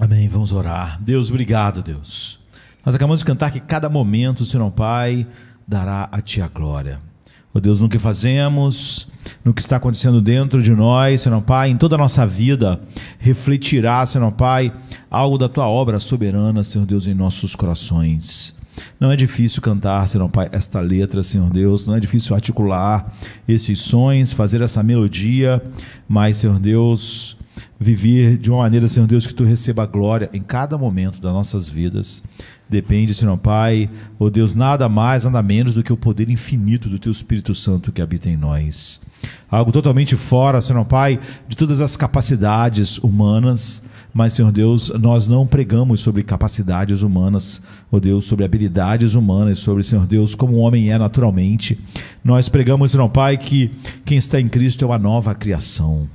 Amém, vamos orar. Deus, obrigado, Deus. Nós acabamos de cantar que cada momento, Senhor Pai, dará a Ti a glória. Ó Deus, no que fazemos, no que está acontecendo dentro de nós, Senhor Pai, em toda a nossa vida, refletirá, Senhor Pai, algo da Tua obra soberana, Senhor Deus, em nossos corações. Não é difícil cantar, Senhor Pai, esta letra, Senhor Deus, não é difícil articular esses sons, fazer essa melodia, mas, Senhor Deus, viver de uma maneira, Senhor Deus, que Tu receba a glória em cada momento das nossas vidas. Depende, Senhor Pai, ó Deus, nada mais, nada menos do que o poder infinito do Teu Espírito Santo que habita em nós. Algo totalmente fora, Senhor Pai, de todas as capacidades humanas, mas, Senhor Deus, nós não pregamos sobre capacidades humanas, ó Deus, sobre habilidades humanas, sobre, Senhor Deus, como o homem é naturalmente. Nós pregamos, Senhor Pai, que quem está em Cristo é uma nova criação.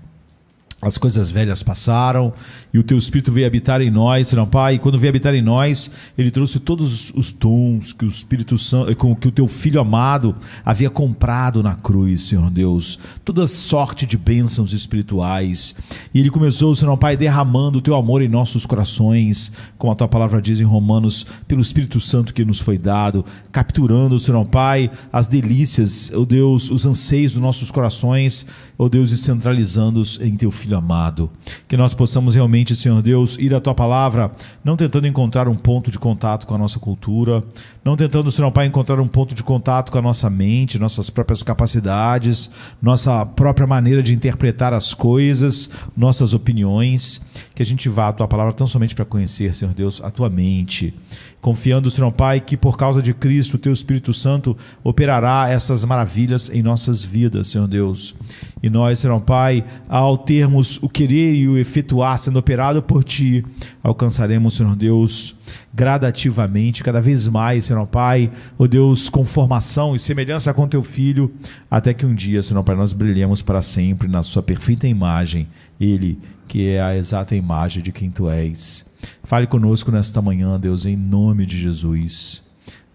As coisas velhas passaram e o Teu Espírito veio habitar em nós, Senhor Pai, e quando veio habitar em nós, Ele trouxe todos os dons que o Espírito Santo, que o Teu Filho amado havia comprado na cruz, Senhor Deus, toda sorte de bênçãos espirituais, e Ele começou, Senhor Pai, derramando o Teu amor em nossos corações, como a Tua palavra diz em Romanos, pelo Espírito Santo que nos foi dado, capturando, Senhor Pai, as delícias, ó Deus, os anseios dos nossos corações, ó Deus, e centralizando-os em Teu Filho amado, que nós possamos realmente, Senhor Deus, ir à Tua palavra, não tentando encontrar um ponto de contato com a nossa cultura, não tentando, Senhor Pai, encontrar um ponto de contato com a nossa mente, nossas próprias capacidades, nossa própria maneira de interpretar as coisas, nossas opiniões, que a gente vá à Tua palavra tão somente para conhecer, Senhor Deus, a Tua mente, confiando, Senhor Pai, que por causa de Cristo, o Teu Espírito Santo operará essas maravilhas em nossas vidas, Senhor Deus. E nós, Senhor Pai, ao termos o querer e o efetuar sendo operado por Ti, alcançaremos, Senhor Deus, gradativamente, cada vez mais, Senhor Pai, ó Deus, com formação e semelhança com Teu Filho, até que um dia, Senhor Pai, nós brilhemos para sempre na Sua perfeita imagem, Ele que é a exata imagem de quem Tu és. Fale conosco nesta manhã, Deus, em nome de Jesus.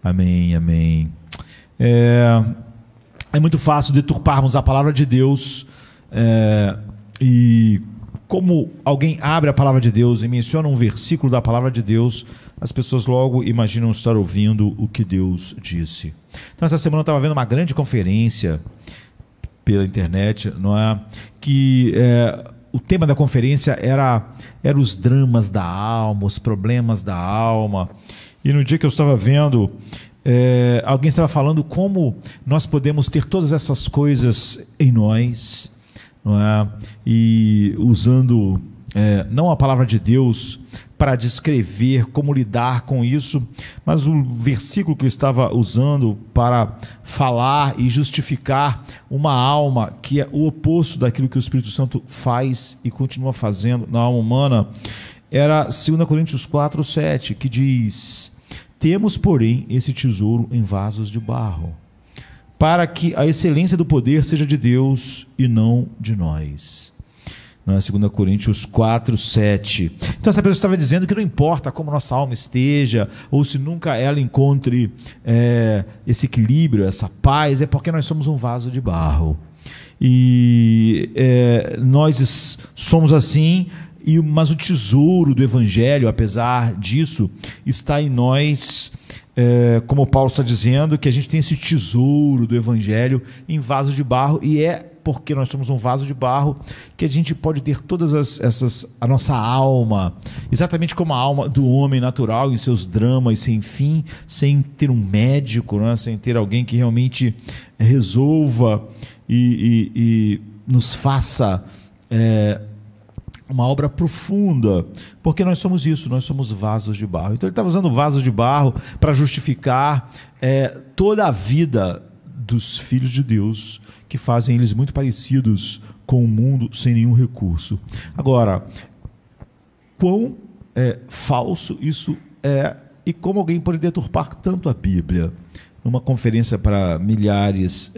Amém, amém. É muito fácil deturparmos a palavra de Deus, e como alguém abre a palavra de Deus e menciona um versículo da palavra de Deus, as pessoas logo imaginam estar ouvindo o que Deus disse. Então, essa semana eu estava vendo uma grande conferência pela internet, não é? Que o tema da conferência era os dramas da alma, os problemas da alma. E no dia que eu estava vendo, alguém estava falando como nós podemos ter todas essas coisas em nós, não é? E usando não a palavra de Deus para descrever como lidar com isso, mas o versículo que ele estava usando para falar e justificar uma alma que é o oposto daquilo que o Espírito Santo faz e continua fazendo na alma humana, era 2 Coríntios 4:7, que diz: temos, porém, esse tesouro em vasos de barro, para que a excelência do poder seja de Deus e não de nós. 2 Coríntios 4:7. Então essa pessoa estava dizendo que não importa como nossa alma esteja, ou se nunca ela encontre esse equilíbrio, essa paz, é porque nós somos um vaso de barro. E nós somos assim, mas o tesouro do Evangelho, apesar disso, está em nós, como Paulo está dizendo, que a gente tem esse tesouro do Evangelho em vasos de barro, e porque nós somos um vaso de barro que a gente pode ter todas a nossa alma, exatamente como a alma do homem natural, em seus dramas sem fim, sem ter um médico, né? Sem ter alguém que realmente resolva e nos faça uma obra profunda, porque nós somos isso, nós somos vasos de barro. Então ele estava usando vasos de barro para justificar toda a vida dos filhos de Deus, que fazem eles muito parecidos com o mundo sem nenhum recurso. Agora, quão falso isso é, e como alguém pode deturpar tanto a Bíblia numa conferência para milhares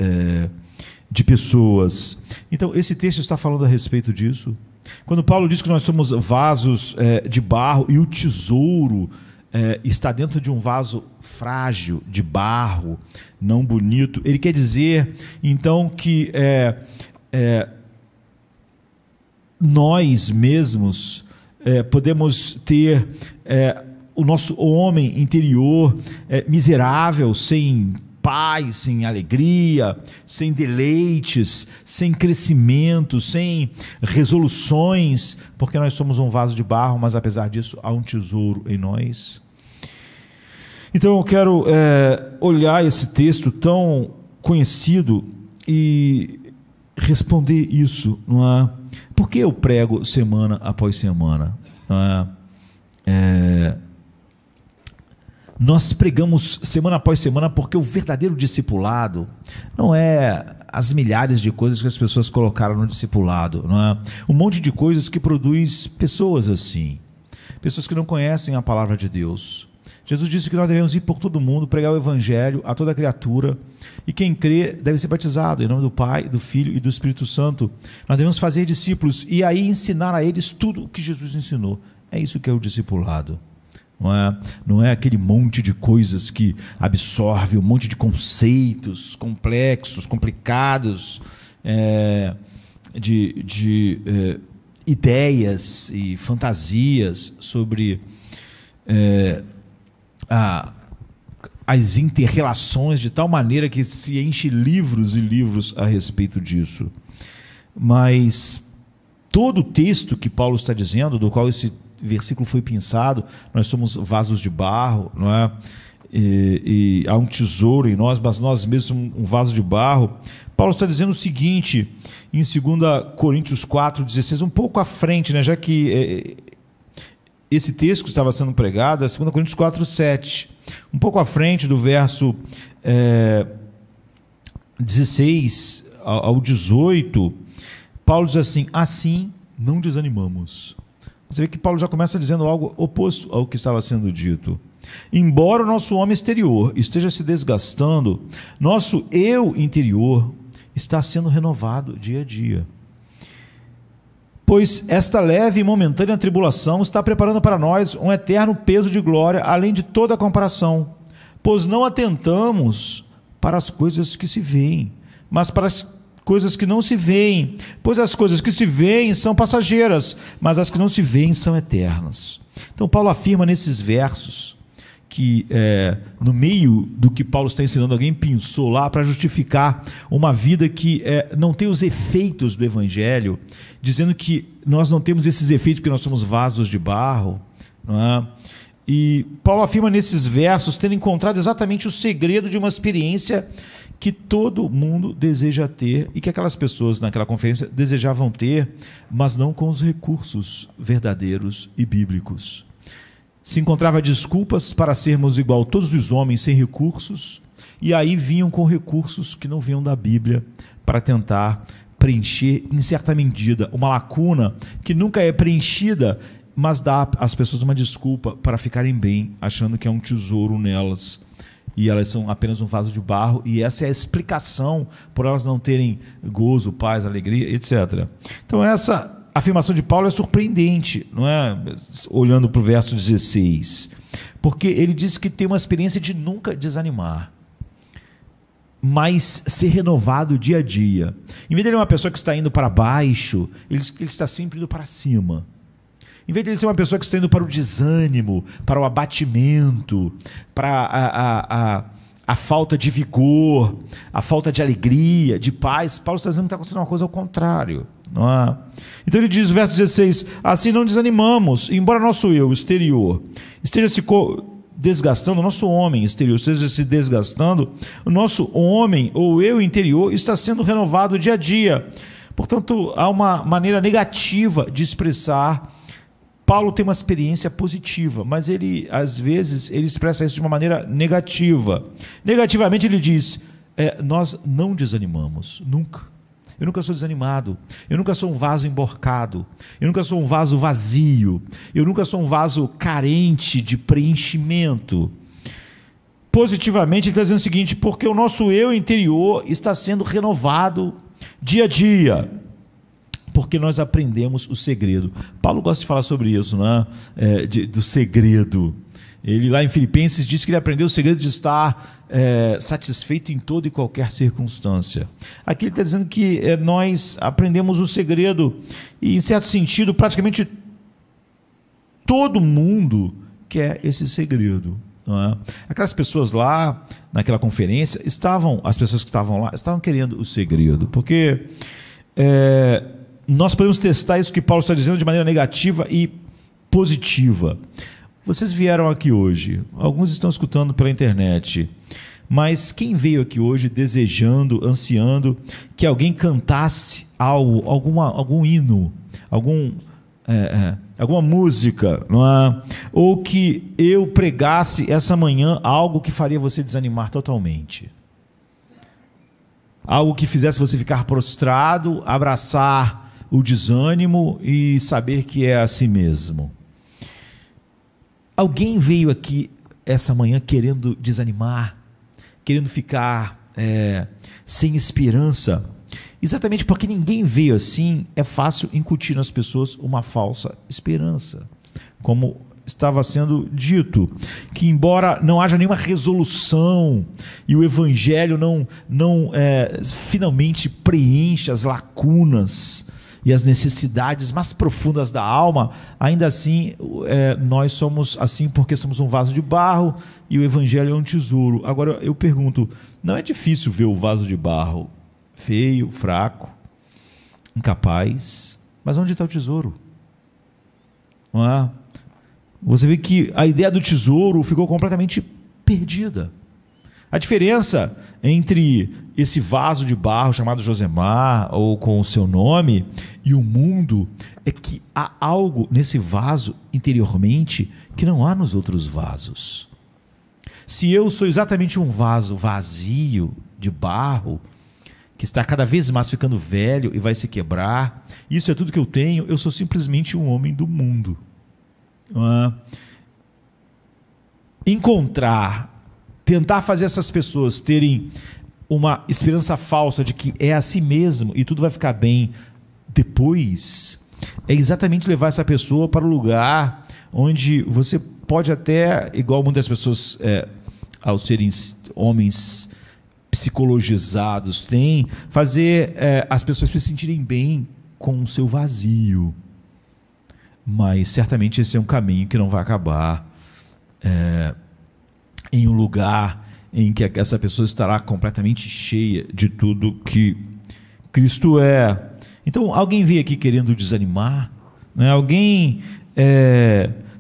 de pessoas. Então, esse texto está falando a respeito disso. Quando Paulo diz que nós somos vasos de barro e o tesouro está dentro de um vaso frágil, de barro, não bonito, ele quer dizer, então, que nós mesmos podemos ter o nosso homem interior miserável, sem paz, sem alegria, sem deleites, sem crescimento, sem resoluções, porque nós somos um vaso de barro, mas apesar disso há um tesouro em nós. Então eu quero olhar esse texto tão conhecido e responder isso, não é? Por que eu prego semana após semana? Não é? Nós pregamos semana após semana porque o verdadeiro discipulado não é as milhares de coisas que as pessoas colocaram no discipulado, não é? Um monte de coisas que produz pessoas assim, pessoas que não conhecem a palavra de Deus. Jesus disse que nós devemos ir por todo mundo, pregar o evangelho a toda criatura, e quem crê deve ser batizado em nome do Pai, do Filho e do Espírito Santo. Nós devemos fazer discípulos e aí ensinar a eles tudo o que Jesus ensinou. É isso que é o discipulado. Não é aquele monte de coisas que absorve, um monte de conceitos complexos, complicados, de ideias e fantasias sobre as inter-relações, de tal maneira que se enche livros e livros a respeito disso. Mas todo o texto que Paulo está dizendo, do qual esse versículo foi pensado, nós somos vasos de barro, não é? E há um tesouro em nós, mas nós mesmos somos um vaso de barro. Paulo está dizendo o seguinte, em 2 Coríntios 4,16, um pouco à frente, né? Já que esse texto que estava sendo pregado é 2 Coríntios 4,7, um pouco à frente do verso 16 ao 18, Paulo diz assim: assim não desanimamos. Você vê que Paulo já começa dizendo algo oposto ao que estava sendo dito. Embora o nosso homem exterior esteja se desgastando, nosso eu interior está sendo renovado dia a dia. Pois esta leve e momentânea tribulação está preparando para nós um eterno peso de glória, além de toda a comparação. Pois não atentamos para as coisas que se veem, mas para as coisas que não se veem, pois as coisas que se veem são passageiras, mas as que não se veem são eternas. Então Paulo afirma nesses versos que no meio do que Paulo está ensinando, alguém pensou lá para justificar uma vida que não tem os efeitos do evangelho, dizendo que nós não temos esses efeitos porque nós somos vasos de barro, não é? E Paulo afirma nesses versos ter encontrado exatamente o segredo de uma experiência que todo mundo deseja ter e que aquelas pessoas naquela conferência desejavam ter, mas não com os recursos verdadeiros e bíblicos. Se encontrava desculpas para sermos igual todos os homens sem recursos, e aí vinham com recursos que não vinham da Bíblia para tentar preencher, em certa medida, uma lacuna que nunca é preenchida, mas dá às pessoas uma desculpa para ficarem bem, achando que é um tesouro nelas. E elas são apenas um vaso de barro, e essa é a explicação por elas não terem gozo, paz, alegria, etc. Então essa afirmação de Paulo é surpreendente, não é? Olhando para o verso 16, porque ele diz que tem uma experiência de nunca desanimar, mas ser renovado dia a dia. Em vez de ele ser uma pessoa que está indo para baixo, ele diz que ele está sempre indo para cima. Em vez de ele ser uma pessoa que está indo para o desânimo, para o abatimento, para a falta de vigor, a falta de alegria, de paz, Paulo está dizendo que está acontecendo uma coisa ao contrário. Não é? Então ele diz, verso 16, assim não desanimamos, embora nosso eu exterior esteja se desgastando, o nosso homem exterior esteja se desgastando, o nosso homem ou eu interior está sendo renovado dia a dia. Portanto, há uma maneira negativa de expressar. Paulo tem uma experiência positiva, mas ele, às vezes, ele expressa isso de uma maneira negativa. Negativamente ele diz, nós não desanimamos, nunca. Eu nunca sou desanimado, eu nunca sou um vaso emborcado, eu nunca sou um vaso vazio, eu nunca sou um vaso carente de preenchimento. Positivamente ele está dizendo o seguinte, porque o nosso eu interior está sendo renovado dia a dia. Porque nós aprendemos o segredo. Paulo gosta de falar sobre isso, né? Do segredo. Ele lá em Filipenses diz que ele aprendeu o segredo de estar satisfeito em toda e qualquer circunstância. Aqui ele está dizendo que nós aprendemos o segredo e, em certo sentido, praticamente todo mundo quer esse segredo. Não é? Aquelas pessoas lá, naquela conferência, as pessoas que estavam lá, estavam querendo o segredo, porque nós podemos testar isso que Paulo está dizendo de maneira negativa e positiva. Vocês vieram aqui hoje, alguns estão escutando pela internet, mas quem veio aqui hoje desejando, ansiando que alguém cantasse algo, algum hino, alguma música, não é? Ou que eu pregasse essa manhã algo que faria você desanimar totalmente? Algo que fizesse você ficar prostrado, abraçar o desânimo e saber que é assim mesmo. Alguém veio aqui essa manhã querendo desanimar, querendo ficar sem esperança? Exatamente porque ninguém veio assim, é fácil incutir nas pessoas uma falsa esperança. Como estava sendo dito, que embora não haja nenhuma resolução e o Evangelho não finalmente preencha as lacunas e as necessidades mais profundas da alma, ainda assim nós somos assim porque somos um vaso de barro e o Evangelho é um tesouro. Agora eu pergunto, não é difícil ver o vaso de barro feio, fraco, incapaz, mas onde está o tesouro? Não é? Você vê que a ideia do tesouro ficou completamente perdida. A diferença entre esse vaso de barro chamado Josemar, ou com o seu nome, e o mundo, é que há algo nesse vaso interiormente que não há nos outros vasos. Se eu sou exatamente um vaso vazio de barro, que está cada vez mais ficando velho e vai se quebrar, isso é tudo que eu tenho, eu sou simplesmente um homem do mundo. Tentar fazer essas pessoas terem uma esperança falsa de que é assim mesmo e tudo vai ficar bem depois, é exatamente levar essa pessoa para o lugar onde você pode até, igual muitas pessoas, ao serem homens psicologizados, fazer as pessoas se sentirem bem com o seu vazio. Mas certamente esse é um caminho que não vai acabar em um lugar em que essa pessoa estará completamente cheia de tudo que Cristo é. Então, alguém veio aqui querendo desanimar, né? Alguém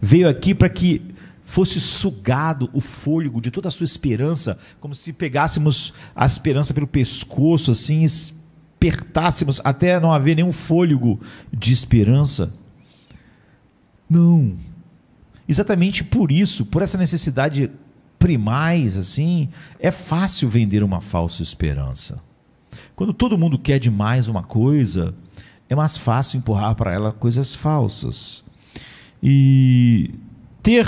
veio aqui para que fosse sugado o fôlego de toda a sua esperança, como se pegássemos a esperança pelo pescoço, assim, apertássemos até não haver nenhum fôlego de esperança. Não. Exatamente por isso, por essa necessidade primais, assim, é fácil vender uma falsa esperança. Quando todo mundo quer demais uma coisa, é mais fácil empurrar para ela coisas falsas. E ter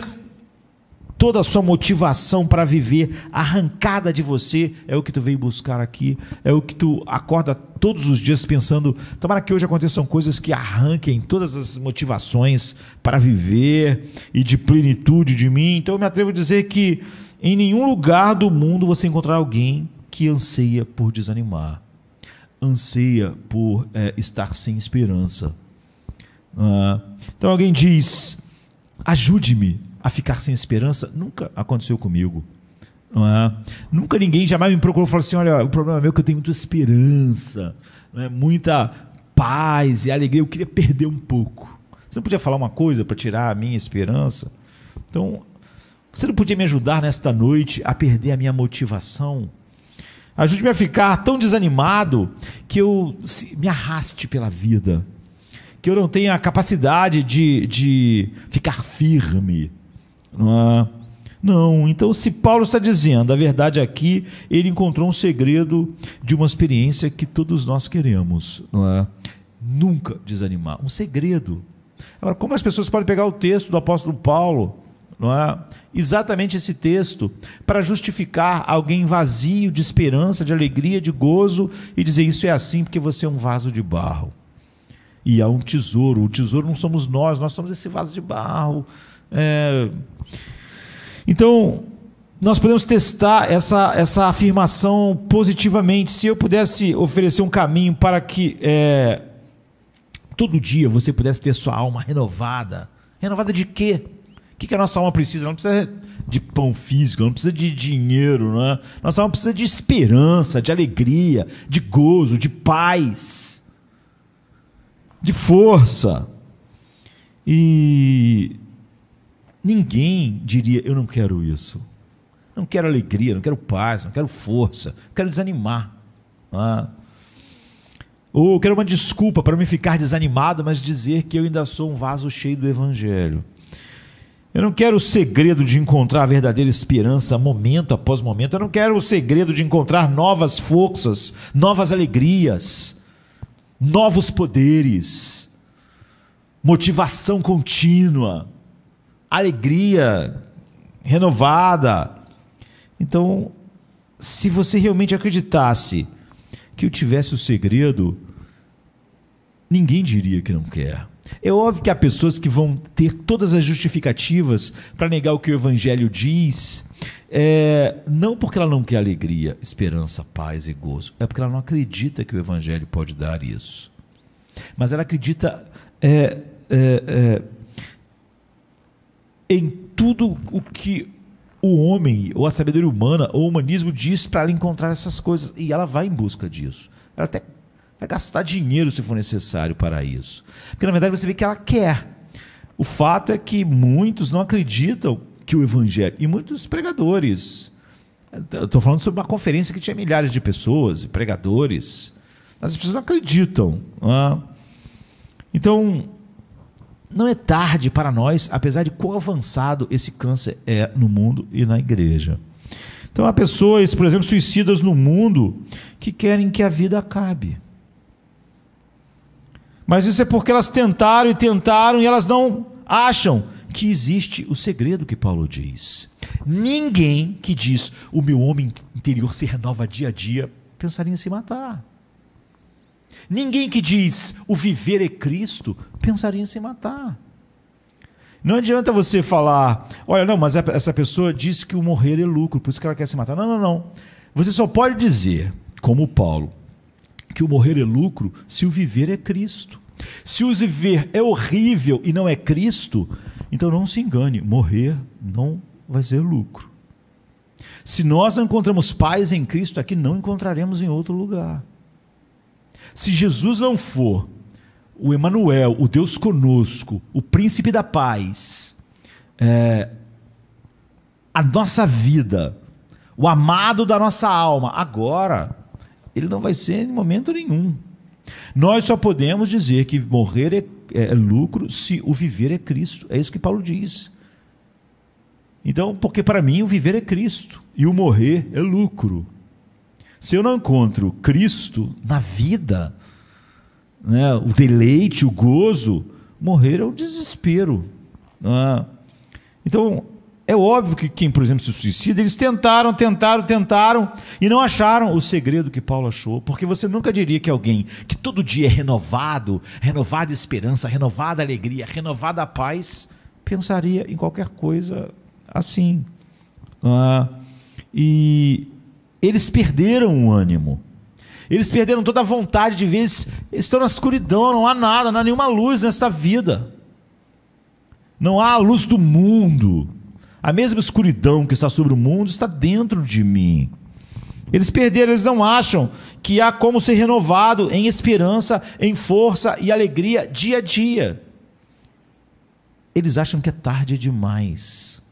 toda a sua motivação para viver arrancada de você é o que tu veio buscar aqui, é o que tu acorda todos os dias pensando, tomara que hoje aconteçam coisas que arranquem todas as motivações para viver e de plenitude de mim. Então eu me atrevo a dizer que em nenhum lugar do mundo você encontrará alguém que anseia por desanimar, anseia por estar sem esperança. Então alguém diz, ajude-me a ficar sem esperança. Nunca aconteceu comigo. Não é? Nunca ninguém jamais me procurou e falou assim, olha, o problema meu é que eu tenho muita esperança, não é? Muita paz e alegria, eu queria perder um pouco. Você não podia falar uma coisa para tirar a minha esperança? Então, você não podia me ajudar nesta noite a perder a minha motivação? Ajude-me a ficar tão desanimado que eu me arraste pela vida, que eu não tenha a capacidade de ficar firme. Não, então se Paulo está dizendo a verdade aqui, ele encontrou um segredo de uma experiência que todos nós queremos, não é? Nunca desanimar, um segredo. Agora, como as pessoas podem pegar o texto do apóstolo Paulo, não é? Exatamente esse texto, para justificar alguém vazio de esperança, de alegria, de gozo, e dizer isso é assim porque você é um vaso de barro e há um tesouro. O tesouro não somos nós somos esse vaso de barro. Então, nós podemos testar essa afirmação positivamente. Se eu pudesse oferecer um caminho para que todo dia você pudesse ter sua alma renovada Renovada de quê? O que a nossa alma precisa? Ela não precisa de pão físico, não precisa de dinheiro, né? Nossa alma precisa de esperança, de alegria, de gozo, de paz, de força. E ninguém diria: eu não quero isso, não quero alegria, não quero paz, não quero força, não quero desanimar. Ou quero uma desculpa para me ficar desanimado, mas dizer que eu ainda sou um vaso cheio do Evangelho. Eu não quero o segredo de encontrar a verdadeira esperança momento após momento. Eu não quero o segredo de encontrar novas forças, novas alegrias, novos poderes, motivação contínua, alegria renovada. Então, se você realmente acreditasse que eu tivesse o segredo, ninguém diria que não quer. É óbvio que há pessoas que vão ter todas as justificativas para negar o que o Evangelho diz, não porque ela não quer alegria, esperança, paz e gozo, é porque ela não acredita que o Evangelho pode dar isso. Mas ela acredita em tudo o que o homem, ou a sabedoria humana, ou o humanismo diz para ela encontrar essas coisas, e ela vai em busca disso. Ela até vai gastar dinheiro se for necessário para isso, porque na verdade você vê que ela quer. O fato é que muitos não acreditam que o Evangelho, e muitos pregadores, eu estou falando sobre uma conferência que tinha milhares de pessoas, pregadores, mas as pessoas não acreditam. Então, não é tarde para nós, apesar de quão avançado esse câncer é no mundo e na igreja. Então, há pessoas, por exemplo, suicidas no mundo que querem que a vida acabe. Mas isso é porque elas tentaram e elas não acham que existe o segredo que Paulo diz. Ninguém que diz: o meu homem interior se renova dia a dia, pensaria em se matar. Ninguém que diz: o viver é Cristo, pensaria em se matar. Não adianta você falar: olha, não, mas essa pessoa disse que o morrer é lucro, por isso que ela quer se matar. Não. Você só pode dizer, como Paulo, que o morrer é lucro se o viver é Cristo. Se o viver é horrível e não é Cristo, então não se engane, morrer não vai ser lucro. Se nós não encontramos paz em Cristo aqui, não encontraremos em outro lugar. Se Jesus não for o Emanuel, o Deus conosco, o príncipe da paz, a nossa vida, o amado da nossa alma, agora, ele não vai ser em momento nenhum. Nós só podemos dizer que morrer é lucro se o viver é Cristo. É isso que Paulo diz. Então, porque para mim o viver é Cristo e o morrer é lucro. Se eu não encontro Cristo na vida, né, o deleite, o gozo, morrer é o desespero. Então, é óbvio que quem, por exemplo, se suicida, eles tentaram e não acharam o segredo que Paulo achou, porque você nunca diria que alguém que todo dia é renovada esperança, renovada alegria, renovada paz, pensaria em qualquer coisa assim. E eles perderam o ânimo, eles perderam toda a vontade de ver, eles estão na escuridão, não há nada, não há nenhuma luz nesta vida, não há a luz do mundo. A mesma escuridão que está sobre o mundo está dentro de mim. Eles perderam, eles não acham que há como ser renovado em esperança, em força e alegria dia a dia. Eles acham que é tarde demais.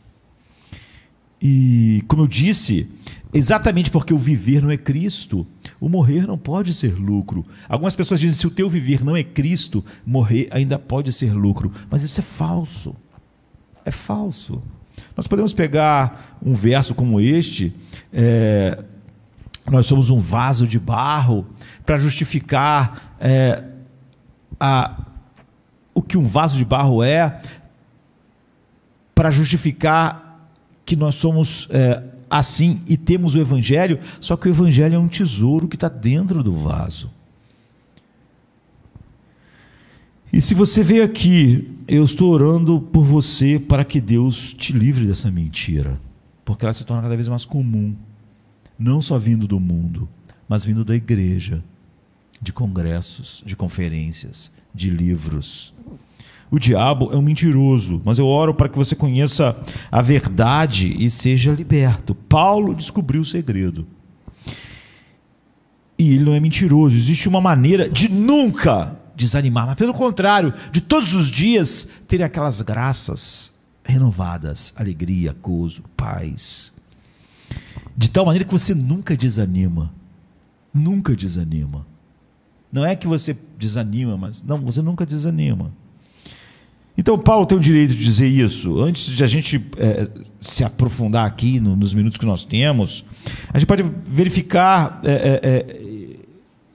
E, como eu disse, exatamente porque o viver não é Cristo, o morrer não pode ser lucro. Algumas pessoas dizem: se o teu viver não é Cristo, morrer ainda pode ser lucro. Mas isso é falso. É falso. Nós podemos pegar um verso como este, nós somos um vaso de barro, para justificar o que um vaso de barro é, para justificar que nós somos assim e temos o Evangelho, só que o Evangelho é um tesouro que está dentro do vaso. E se você veio aqui, eu estou orando por você para que Deus te livre dessa mentira, porque ela se torna cada vez mais comum, não só vindo do mundo, mas vindo da igreja, de congressos, de conferências, de livros. O diabo é um mentiroso, mas eu oro para que você conheça a verdade e seja liberto. Paulo descobriu o segredo. E ele não é mentiroso. Existe uma maneira de nunca desanimar, mas pelo contrário, de todos os dias ter aquelas graças renovadas, alegria, gozo, paz. De tal maneira que você nunca desanima. Nunca desanima. Não é que você desanima, mas não, você nunca desanima. Então Paulo tem o direito de dizer isso. Antes de a gente se aprofundar aqui nos minutos que nós temos, a gente pode verificar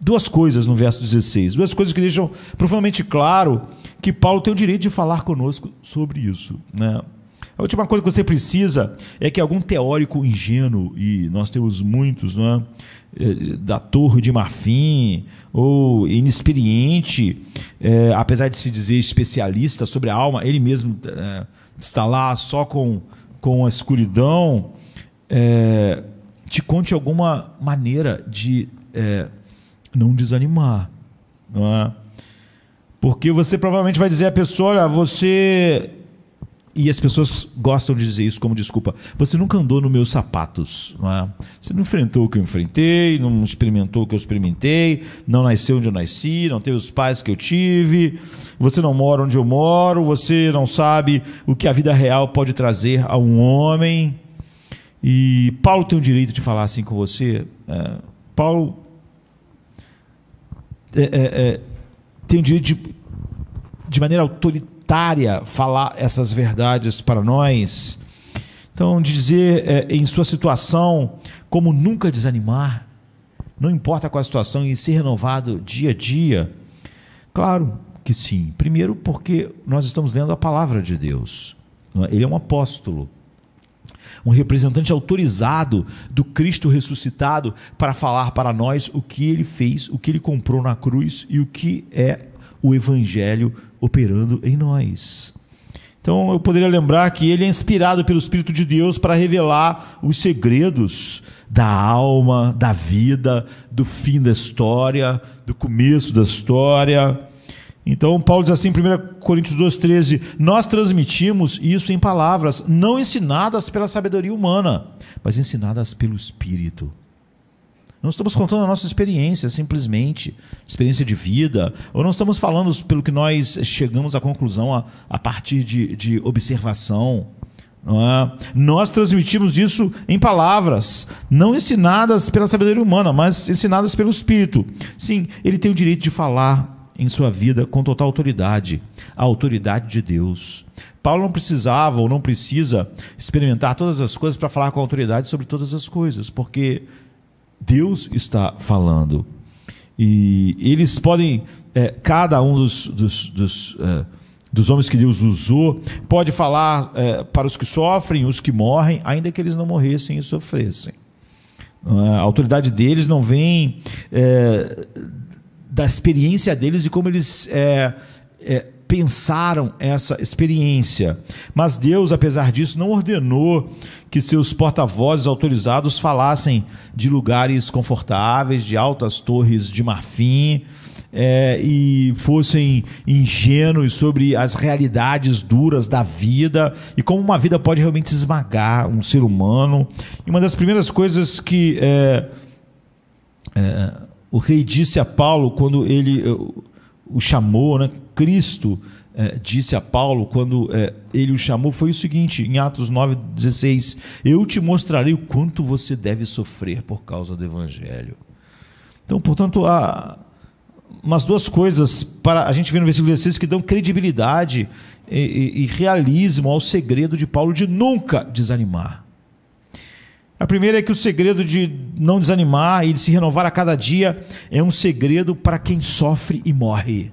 duas coisas no verso 16, duas coisas que deixam profundamente claro que Paulo tem o direito de falar conosco sobre isso, né? A última coisa que você precisa é que algum teórico ingênuo, e nós temos muitos, não é? Da Torre de Marfim, ou inexperiente, apesar de se dizer especialista sobre a alma, ele mesmo está lá só com a escuridão, te conte alguma maneira de não desanimar, não é? Porque você provavelmente vai dizer à pessoa, olha, você... E as pessoas gostam de dizer isso como desculpa. Você nunca andou nos meus sapatos, não é? Você não enfrentou o que eu enfrentei, não experimentou o que eu experimentei, não nasceu onde eu nasci, não teve os pais que eu tive, você não mora onde eu moro, você não sabe o que a vida real pode trazer a um homem. E Paulo tem o direito de falar assim com você. Paulo tem o direito de maneira autoritária falar essas verdades para nós. Então, dizer em sua situação como nunca desanimar, não importa qual a situação, e ser renovado dia a dia. Claro que sim. Primeiro porque nós estamos lendo a palavra de Deus. Ele é um apóstolo, um representante autorizado do Cristo ressuscitado para falar para nós o que ele fez, o que ele comprou na cruz e o que é o Evangelho operando em nós. Então eu poderia lembrar que ele é inspirado pelo Espírito de Deus para revelar os segredos da alma, da vida, do fim da história, do começo da história. Então Paulo diz assim em 1 Coríntios 2,13: nós transmitimos isso em palavras não ensinadas pela sabedoria humana, mas ensinadas pelo Espírito. Não estamos contando a nossa experiência, simplesmente, experiência de vida, ou não estamos falando pelo que nós chegamos à conclusão a partir de observação. Não é? Nós transmitimos isso em palavras, não ensinadas pela sabedoria humana, mas ensinadas pelo Espírito. Sim, ele tem o direito de falar em sua vida com total autoridade, a autoridade de Deus. Paulo não precisava ou não precisa experimentar todas as coisas para falar com autoridade sobre todas as coisas, porque Deus está falando. E eles podem, cada um dos homens que Deus usou, pode falar para os que sofrem, os que morrem, ainda que eles não morressem e sofressem. A autoridade deles não vem da experiência deles e como eles pensaram essa experiência. Mas Deus, apesar disso, não ordenou que seus porta-vozes autorizados falassem de lugares confortáveis, de altas torres de marfim, e fossem ingênuos sobre as realidades duras da vida e como uma vida pode realmente esmagar um ser humano. E uma das primeiras coisas que o rei disse a Paulo quando ele o chamou, né? Cristo disse a Paulo quando ele o chamou, foi o seguinte, em Atos 9,16: eu te mostrarei o quanto você deve sofrer por causa do Evangelho. Então, portanto, há umas duas coisas para a gente ver no versículo 16 que dão credibilidade e realismo ao segredo de Paulo de nunca desanimar. A primeira é que o segredo de não desanimar e de se renovar a cada dia é um segredo para quem sofre e morre.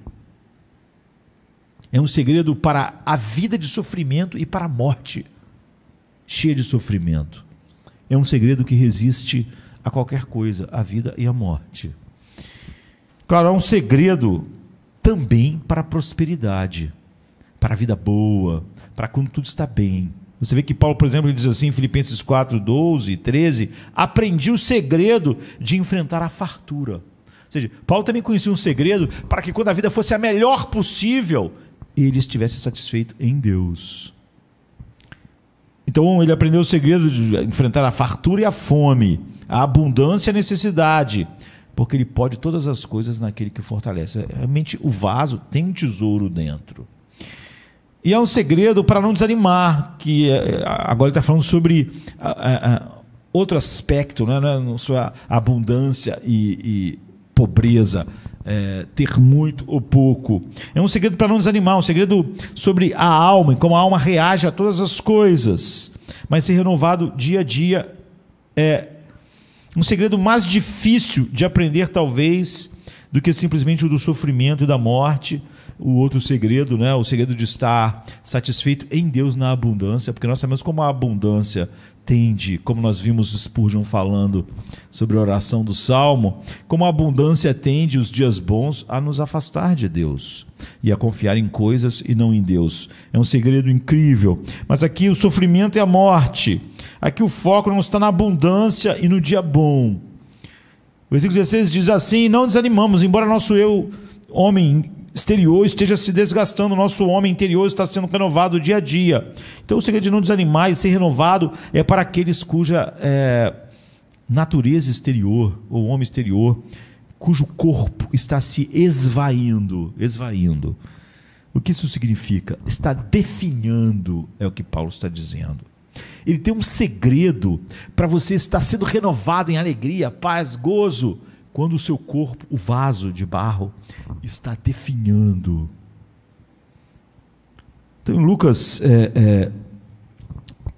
É um segredo para a vida de sofrimento e para a morte cheia de sofrimento. É um segredo que resiste a qualquer coisa, a vida e a morte. Claro, é um segredo também para a prosperidade, para a vida boa, para quando tudo está bem. Você vê que Paulo, por exemplo, ele diz assim em Filipenses 4:12, 13: aprendi o segredo de enfrentar a fartura. Ou seja, Paulo também conhecia um segredo para que quando a vida fosse a melhor possível, ele estivesse satisfeito em Deus. Então ele aprendeu o segredo de enfrentar a fartura e a fome, a abundância e a necessidade, porque ele pode todas as coisas naquele que fortalece. Realmente o vaso tem um tesouro dentro. E é um segredo para não desanimar, que agora ele está falando sobre outro aspecto, né? Sua abundância e pobreza, ter muito ou pouco. É um segredo para não desanimar, um segredo sobre a alma, e como a alma reage a todas as coisas, mas ser renovado dia a dia é um segredo mais difícil de aprender, talvez, do que simplesmente o do sofrimento e da morte. O outro segredo, né? O segredo de estar satisfeito em Deus na abundância, porque nós sabemos como a abundância tende, como nós vimos Spurgeon falando sobre a oração do Salmo, como a abundância tende os dias bons a nos afastar de Deus e a confiar em coisas e não em Deus. É um segredo incrível. Mas aqui o sofrimento e a morte, aqui o foco não está na abundância e no dia bom. O versículo 16 diz assim: não desanimamos, embora nosso eu, homem exterior, esteja se desgastando, o nosso homem interior está sendo renovado dia a dia. Então o segredo de não desanimar e ser renovado é para aqueles cuja natureza exterior, ou homem exterior, cujo corpo está se esvaindo. O que isso significa? Está definhando, é o que Paulo está dizendo. Ele tem um segredo para você estar sendo renovado em alegria, paz, gozo, quando o seu corpo, o vaso de barro, está definhando. Então, em Lucas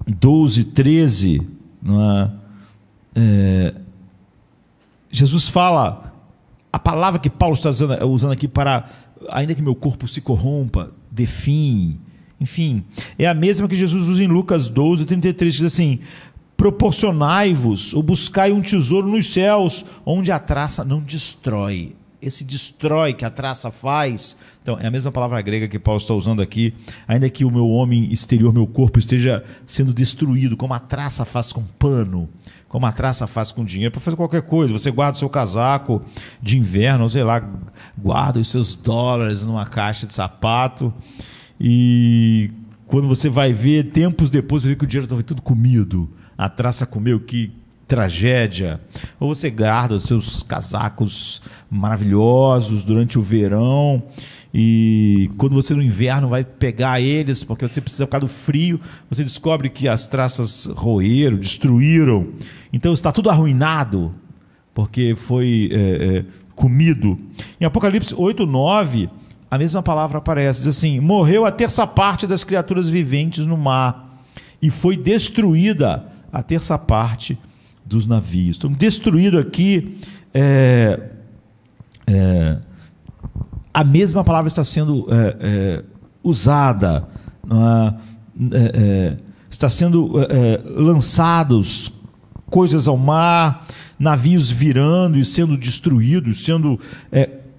12, 13, Jesus fala, a palavra que Paulo está usando aqui para, ainda que meu corpo se corrompa, define, enfim, é a mesma que Jesus usa em Lucas 12, 33, diz assim: proporcionai-vos ou buscai um tesouro nos céus, onde a traça não destrói. Esse destrói que a traça faz, então é a mesma palavra grega que Paulo está usando aqui, ainda que o meu homem exterior, meu corpo, esteja sendo destruído, como a traça faz com pano, como a traça faz com dinheiro, para fazer qualquer coisa. Você guarda o seu casaco de inverno, ou sei lá, guarda os seus dólares numa caixa de sapato, e quando você vai ver, tempos depois, você vê que o dinheiro estava tudo comido, a traça comeu, que tragédia. Ou você guarda os seus casacos maravilhosos durante o verão, e quando você no inverno vai pegar eles, porque você precisa ficar do frio, você descobre que as traças roeram, destruíram, então está tudo arruinado, porque foi comido. Em Apocalipse 8, 9, a mesma palavra aparece, diz assim: morreu a terça parte das criaturas viventes no mar, e foi destruída a terça parte dos navios. Então, destruído aqui, a mesma palavra está sendo usada, está sendo lançados coisas ao mar, navios virando e sendo destruídos, sendo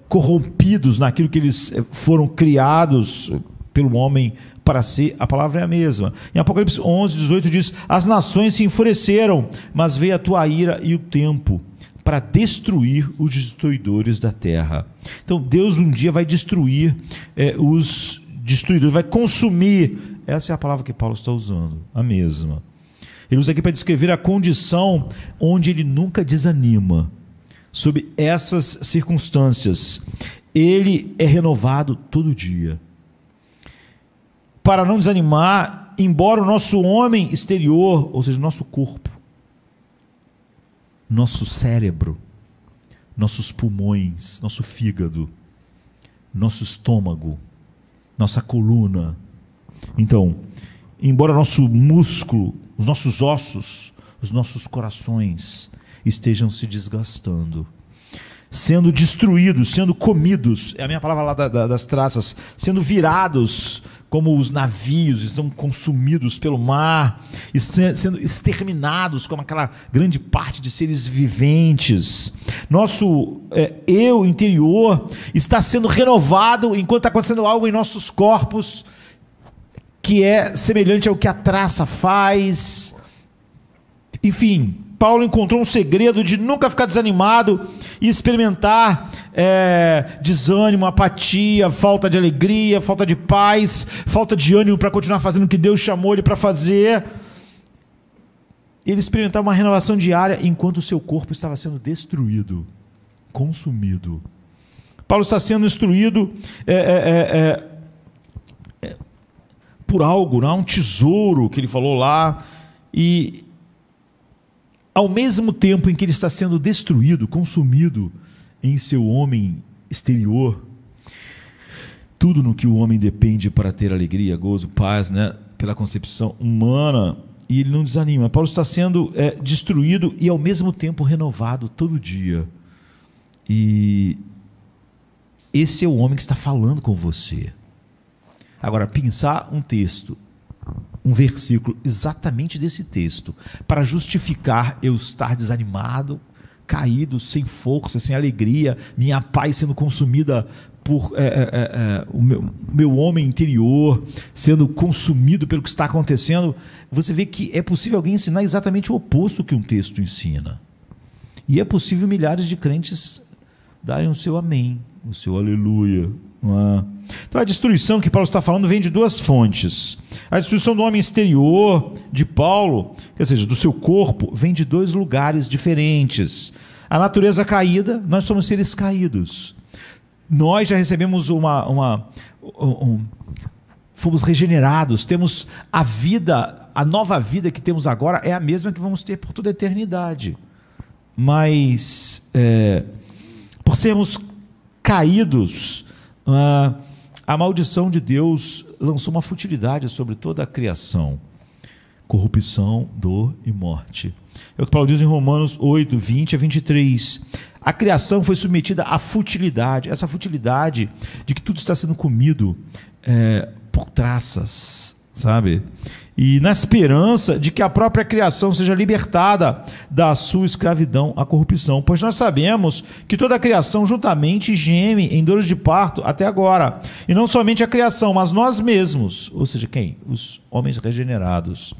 corrompidos naquilo que eles foram criados pelo homem para ser. A palavra é a mesma. Em Apocalipse 11, 18 diz: as nações se enfureceram, mas veio a tua ira e o tempo para destruir os destruidores da terra. Então Deus um dia vai destruir os destruidores, vai consumir. Essa é a palavra que Paulo está usando, a mesma. Ele usa aqui para descrever a condição onde ele nunca desanima. Sob essas circunstâncias, ele é renovado todo dia. Para não desanimar, embora o nosso homem exterior, ou seja, nosso corpo, nosso cérebro, nossos pulmões, nosso fígado, nosso estômago, nossa coluna, então, embora nosso músculo, os nossos ossos, os nossos corações estejam se desgastando, sendo destruídos, sendo comidos, é a minha palavra lá das traças, sendo virados como os navios, e são consumidos pelo mar, e sendo exterminados como aquela grande parte de seres viventes. Nosso eu interior está sendo renovado enquanto está acontecendo algo em nossos corpos que é semelhante ao que a traça faz. Enfim, Paulo encontrou um segredo de nunca ficar desanimado e experimentar desânimo, apatia, falta de alegria, falta de paz, falta de ânimo para continuar fazendo o que Deus chamou ele para fazer. Ele experimentava uma renovação diária enquanto o seu corpo estava sendo destruído, consumido. Paulo está sendo instruído por algo, não? Um tesouro que ele falou lá, e ao mesmo tempo em que ele está sendo destruído, consumido em seu homem exterior, tudo no que o homem depende para ter alegria, gozo, paz, né? Pela concepção humana, e ele não desanima. Paulo está sendo destruído e ao mesmo tempo renovado todo dia. E esse é o homem que está falando com você. Agora, pensar um texto, um versículo exatamente desse texto, para justificar eu estar desanimado, caído, sem força, sem alegria, minha paz sendo consumida por o meu homem interior, sendo consumido pelo que está acontecendo, você vê que é possível alguém ensinar exatamente o oposto que um texto ensina. E é possível milhares de crentes darem o seu amém, o seu aleluia. Então a destruição que Paulo está falando vem de duas fontes. A destruição do homem exterior de Paulo, ou seja, do seu corpo, vem de dois lugares diferentes. A natureza caída, nós somos seres caídos. Nós já recebemos fomos regenerados, temos a vida, a nova vida que temos agora é a mesma que vamos ter por toda a eternidade. Mas por sermos caídos, a maldição de Deus lançou uma futilidade sobre toda a criação: corrupção, dor e morte. É o que Paulo diz em Romanos 8, 20 a 23. A criação foi submetida à futilidade, essa futilidade de que tudo está sendo comido por traças, sabe? E na esperança de que a própria criação seja libertada da sua escravidão à corrupção. Pois nós sabemos que toda a criação juntamente geme em dores de parto até agora. E não somente a criação, mas nós mesmos, ou seja, quem? Os homens regenerados,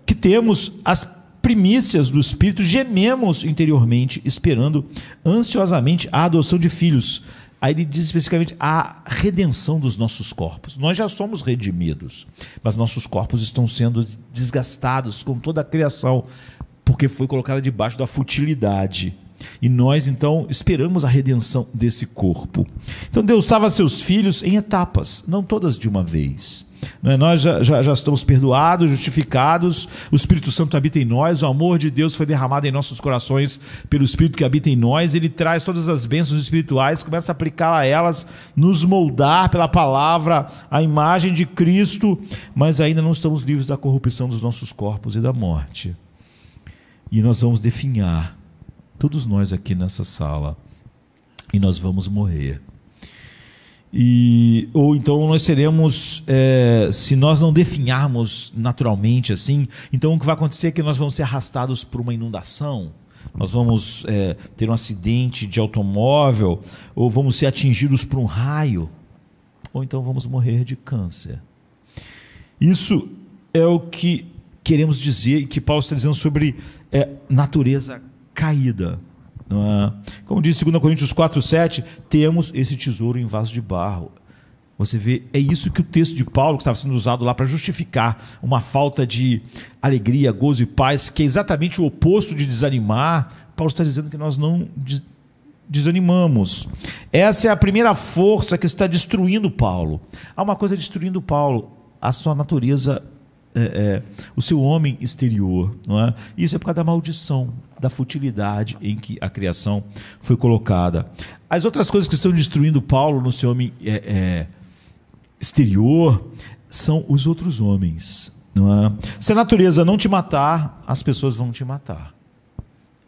que temos as primícias do Espírito, gememos interiormente, esperando ansiosamente a adoção de filhos. Aí ele diz especificamente a redenção dos nossos corpos. Nós já somos redimidos, mas nossos corpos estão sendo desgastados com toda a criação, porque foi colocada debaixo da futilidade. E nós então esperamos a redenção desse corpo. Então Deus salva seus filhos em etapas, não todas de uma vez. Nós já estamos perdoados, justificados, o Espírito Santo habita em nós, o amor de Deus foi derramado em nossos corações pelo Espírito que habita em nós. Ele traz todas as bênçãos espirituais, começa a aplicar a elas, nos moldar pela palavra, a imagem de Cristo, mas ainda não estamos livres da corrupção dos nossos corpos e da morte. E nós vamos definhar, todos nós aqui nessa sala, e nós vamos morrer. Ou então nós seremos, se nós não definharmos naturalmente assim, então o que vai acontecer é que nós vamos ser arrastados por uma inundação, nós vamos ter um acidente de automóvel, ou vamos ser atingidos por um raio, ou então vamos morrer de câncer. Isso é o que queremos dizer, e que Paulo está dizendo sobre natureza caída. Como diz 2 Coríntios 4:7, temos esse tesouro em vaso de barro. Você vê, é isso que o texto de Paulo, que estava sendo usado lá para justificar uma falta de alegria, gozo e paz, que é exatamente o oposto de desanimar. Paulo está dizendo que nós não desanimamos. Essa é a primeira força que está destruindo Paulo. Há uma coisa destruindo Paulo: a sua natureza, o seu homem exterior, não é? Isso é por causa da maldição, da futilidade em que a criação foi colocada. As outras coisas que estão destruindo Paulo no seu homem exterior são os outros homens, não é? Se a natureza não te matar, as pessoas vão te matar.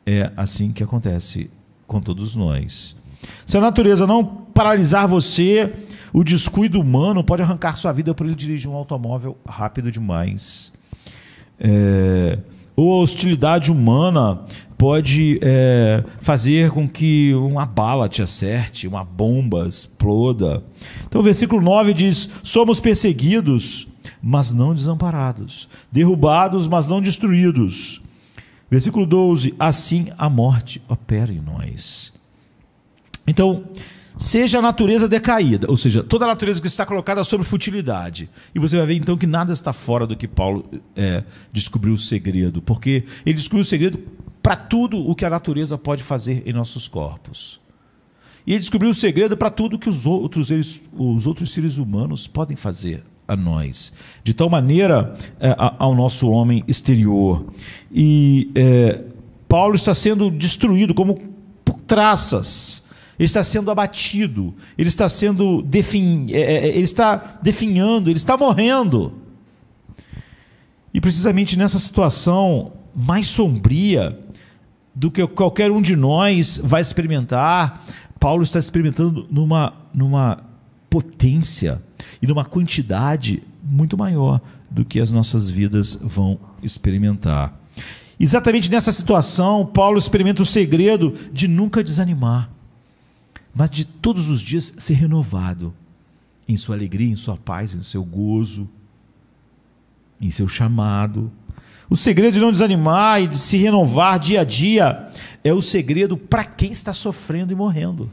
É assim que acontece com todos nós. Se a natureza não paralisar você, o descuido humano pode arrancar sua vida por ele dirigir um automóvel rápido demais. Ou a hostilidade humana pode fazer com que uma bala te acerte, uma bomba exploda. Então o versículo 9 diz: somos perseguidos, mas não desamparados, derrubados, mas não destruídos. Versículo 12: assim a morte opera em nós. Então, seja a natureza decaída, ou seja, toda a natureza que está colocada sobre futilidade. E você vai ver então que nada está fora do que Paulo descobriu o segredo, porque ele descobriu o segredo para tudo o que a natureza pode fazer em nossos corpos. E ele descobriu o segredo para tudo que os outros seres humanos podem fazer a nós, de tal maneira ao nosso homem exterior. E Paulo está sendo destruído como por traças. Ele está sendo abatido, ele está sendo ele está definhando, ele está morrendo. E precisamente nessa situação mais sombria do que qualquer um de nós vai experimentar, Paulo está experimentando numa potência e numa quantidade muito maior do que as nossas vidas vão experimentar. Exatamente nessa situação, Paulo experimenta o segredo de nunca desanimar, mas de todos os dias ser renovado em sua alegria, em sua paz, em seu gozo, em seu chamado. O segredo de não desanimar e de se renovar dia a dia é o segredo para quem está sofrendo e morrendo.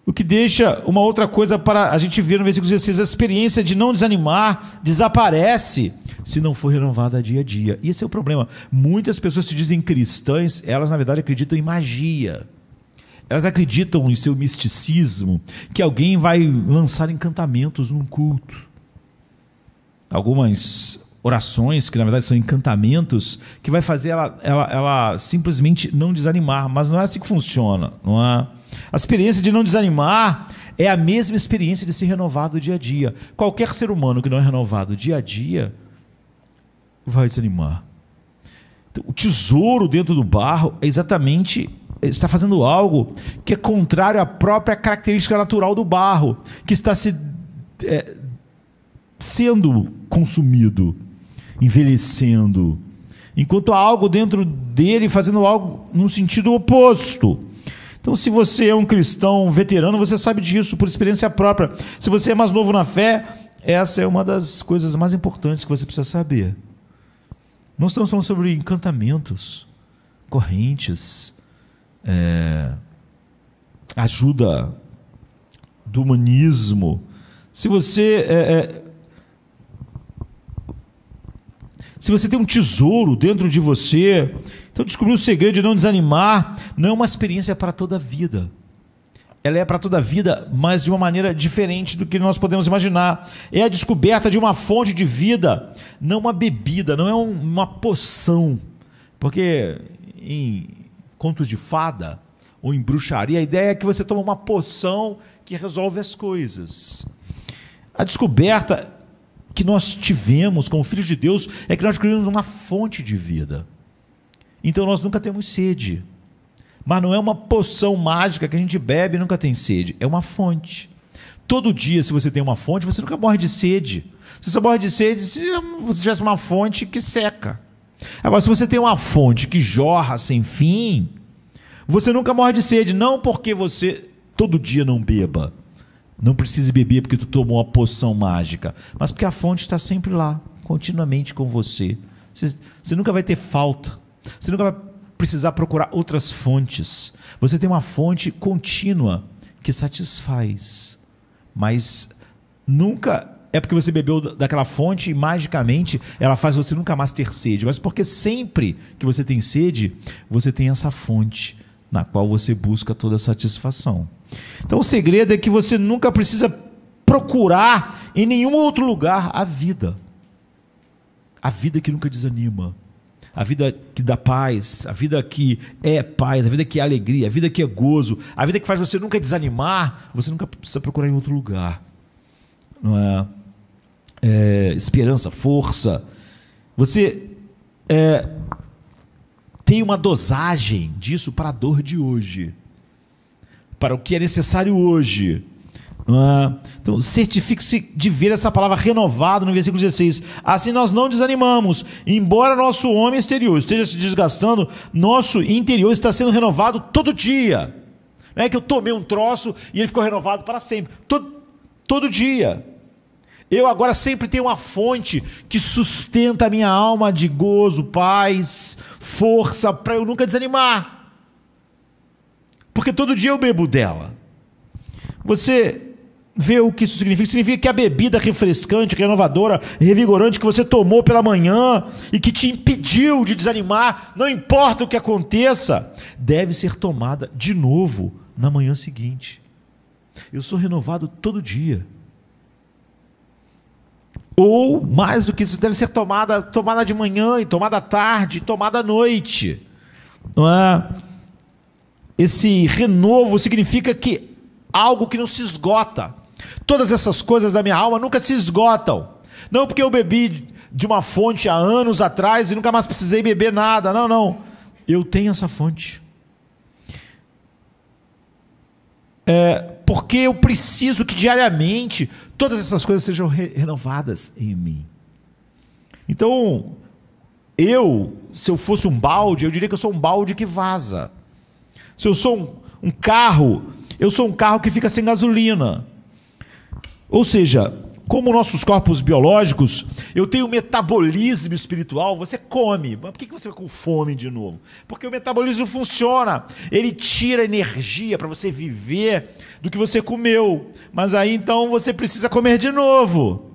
O que deixa uma outra coisa para a gente ver no versículo 16, a experiência de não desanimar desaparece se não for renovada dia a dia. E esse é o problema. Muitas pessoas se dizem cristãs, elas na verdade acreditam em magia. Elas acreditam em seu misticismo, que alguém vai lançar encantamentos num culto. Algumas orações, que na verdade são encantamentos, que vai fazer ela simplesmente não desanimar. Mas não é assim que funciona, não é? A experiência de não desanimar é a mesma experiência de ser renovado dia a dia. Qualquer ser humano que não é renovado dia a dia vai desanimar. Então, o tesouro dentro do barro é exatamente, está fazendo algo que é contrário à própria característica natural do barro, que está sendo consumido, envelhecendo, enquanto há algo dentro dele fazendo algo no sentido oposto. Então, se você é um cristão veterano, você sabe disso por experiência própria. Se você é mais novo na fé, essa é uma das coisas mais importantes que você precisa saber. Nós estamos falando sobre encantamentos, correntes, ajuda do humanismo. Se você tem um tesouro dentro de você, então descobrir o segredo de não desanimar não é uma experiência para toda a vida. Ela é para toda a vida, mas de uma maneira diferente do que nós podemos imaginar. É a descoberta de uma fonte de vida, não uma bebida, não é uma poção. Porque em contos de fada ou em bruxaria, a ideia é que você toma uma poção que resolve as coisas. A descoberta que nós tivemos como filhos de Deus é que nós criamos uma fonte de vida. Então nós nunca temos sede. Mas não é uma poção mágica que a gente bebe e nunca tem sede. É uma fonte. Todo dia, se você tem uma fonte, você nunca morre de sede. Você só morre de sede se você tivesse uma fonte que seca. Agora, se você tem uma fonte que jorra sem fim, você nunca morre de sede. Não porque você todo dia não beba. Não precise beber porque tu tomou uma poção mágica. Mas porque a fonte está sempre lá, continuamente com você. Você nunca vai ter falta. Você nunca vai precisar procurar outras fontes. Você tem uma fonte contínua que satisfaz. Mas nunca é porque você bebeu daquela fonte e magicamente ela faz você nunca mais ter sede. Mas porque sempre que você tem sede, você tem essa fonte na qual você busca toda a satisfação. Então o segredo é que você nunca precisa procurar em nenhum outro lugar a vida. A vida que nunca desanima. A vida que dá paz, a vida que é paz, a vida que é alegria, a vida que é gozo, a vida que faz você nunca desanimar, você nunca precisa procurar em outro lugar. Não é? Esperança, força. Você tem uma dosagem disso para a dor de hoje, para o que é necessário hoje. Então, certifique-se de ver essa palavra renovado no versículo 16. Assim nós não desanimamos, embora nosso homem exterior esteja se desgastando, nosso interior está sendo renovado todo dia. Não é que eu tomei um troço e ele ficou renovado para sempre. Todo dia. Eu agora sempre tenho uma fonte que sustenta a minha alma de gozo, paz, força, para eu nunca desanimar. porque todo dia eu bebo dela. Você vê o que isso significa? Significa que a bebida refrescante, renovadora, revigorante que você tomou pela manhã e que te impediu de desanimar, não importa o que aconteça, deve ser tomada de novo na manhã seguinte. Eu sou renovado todo dia. Ou, mais do que isso, deve ser tomada de manhã, e tomada à tarde, e tomada à noite. Não é? Esse renovo significa que algo que não se esgota. Todas essas coisas da minha alma nunca se esgotam. Não porque eu bebi de uma fonte há anos atrás e nunca mais precisei beber nada. Não, não. Eu tenho essa fonte. Porque eu preciso que diariamente todas essas coisas sejam renovadas em mim. Então, se eu fosse um balde, eu diria que eu sou um balde que vaza. Se eu sou um carro, eu sou um carro que fica sem gasolina. Ou seja, como nossos corpos biológicos, eu tenho metabolismo espiritual, você come. Mas por que você fica com fome de novo? Porque o metabolismo funciona. Ele tira energia para você viver do que você comeu. Mas aí então você precisa comer de novo.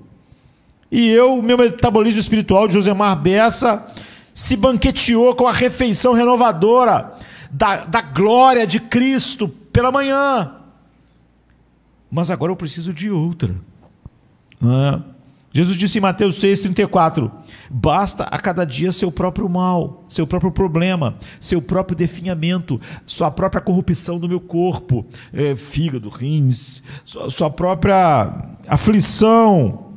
E o meu metabolismo espiritual de Josemar Bessa se banqueteou com a refeição renovadora da glória de Cristo pela manhã. Mas agora eu preciso de outra. Jesus disse em Mateus 6,34: basta a cada dia seu próprio mal, seu próprio problema, seu próprio definhamento, sua própria corrupção do meu corpo, fígado, rins, sua própria aflição,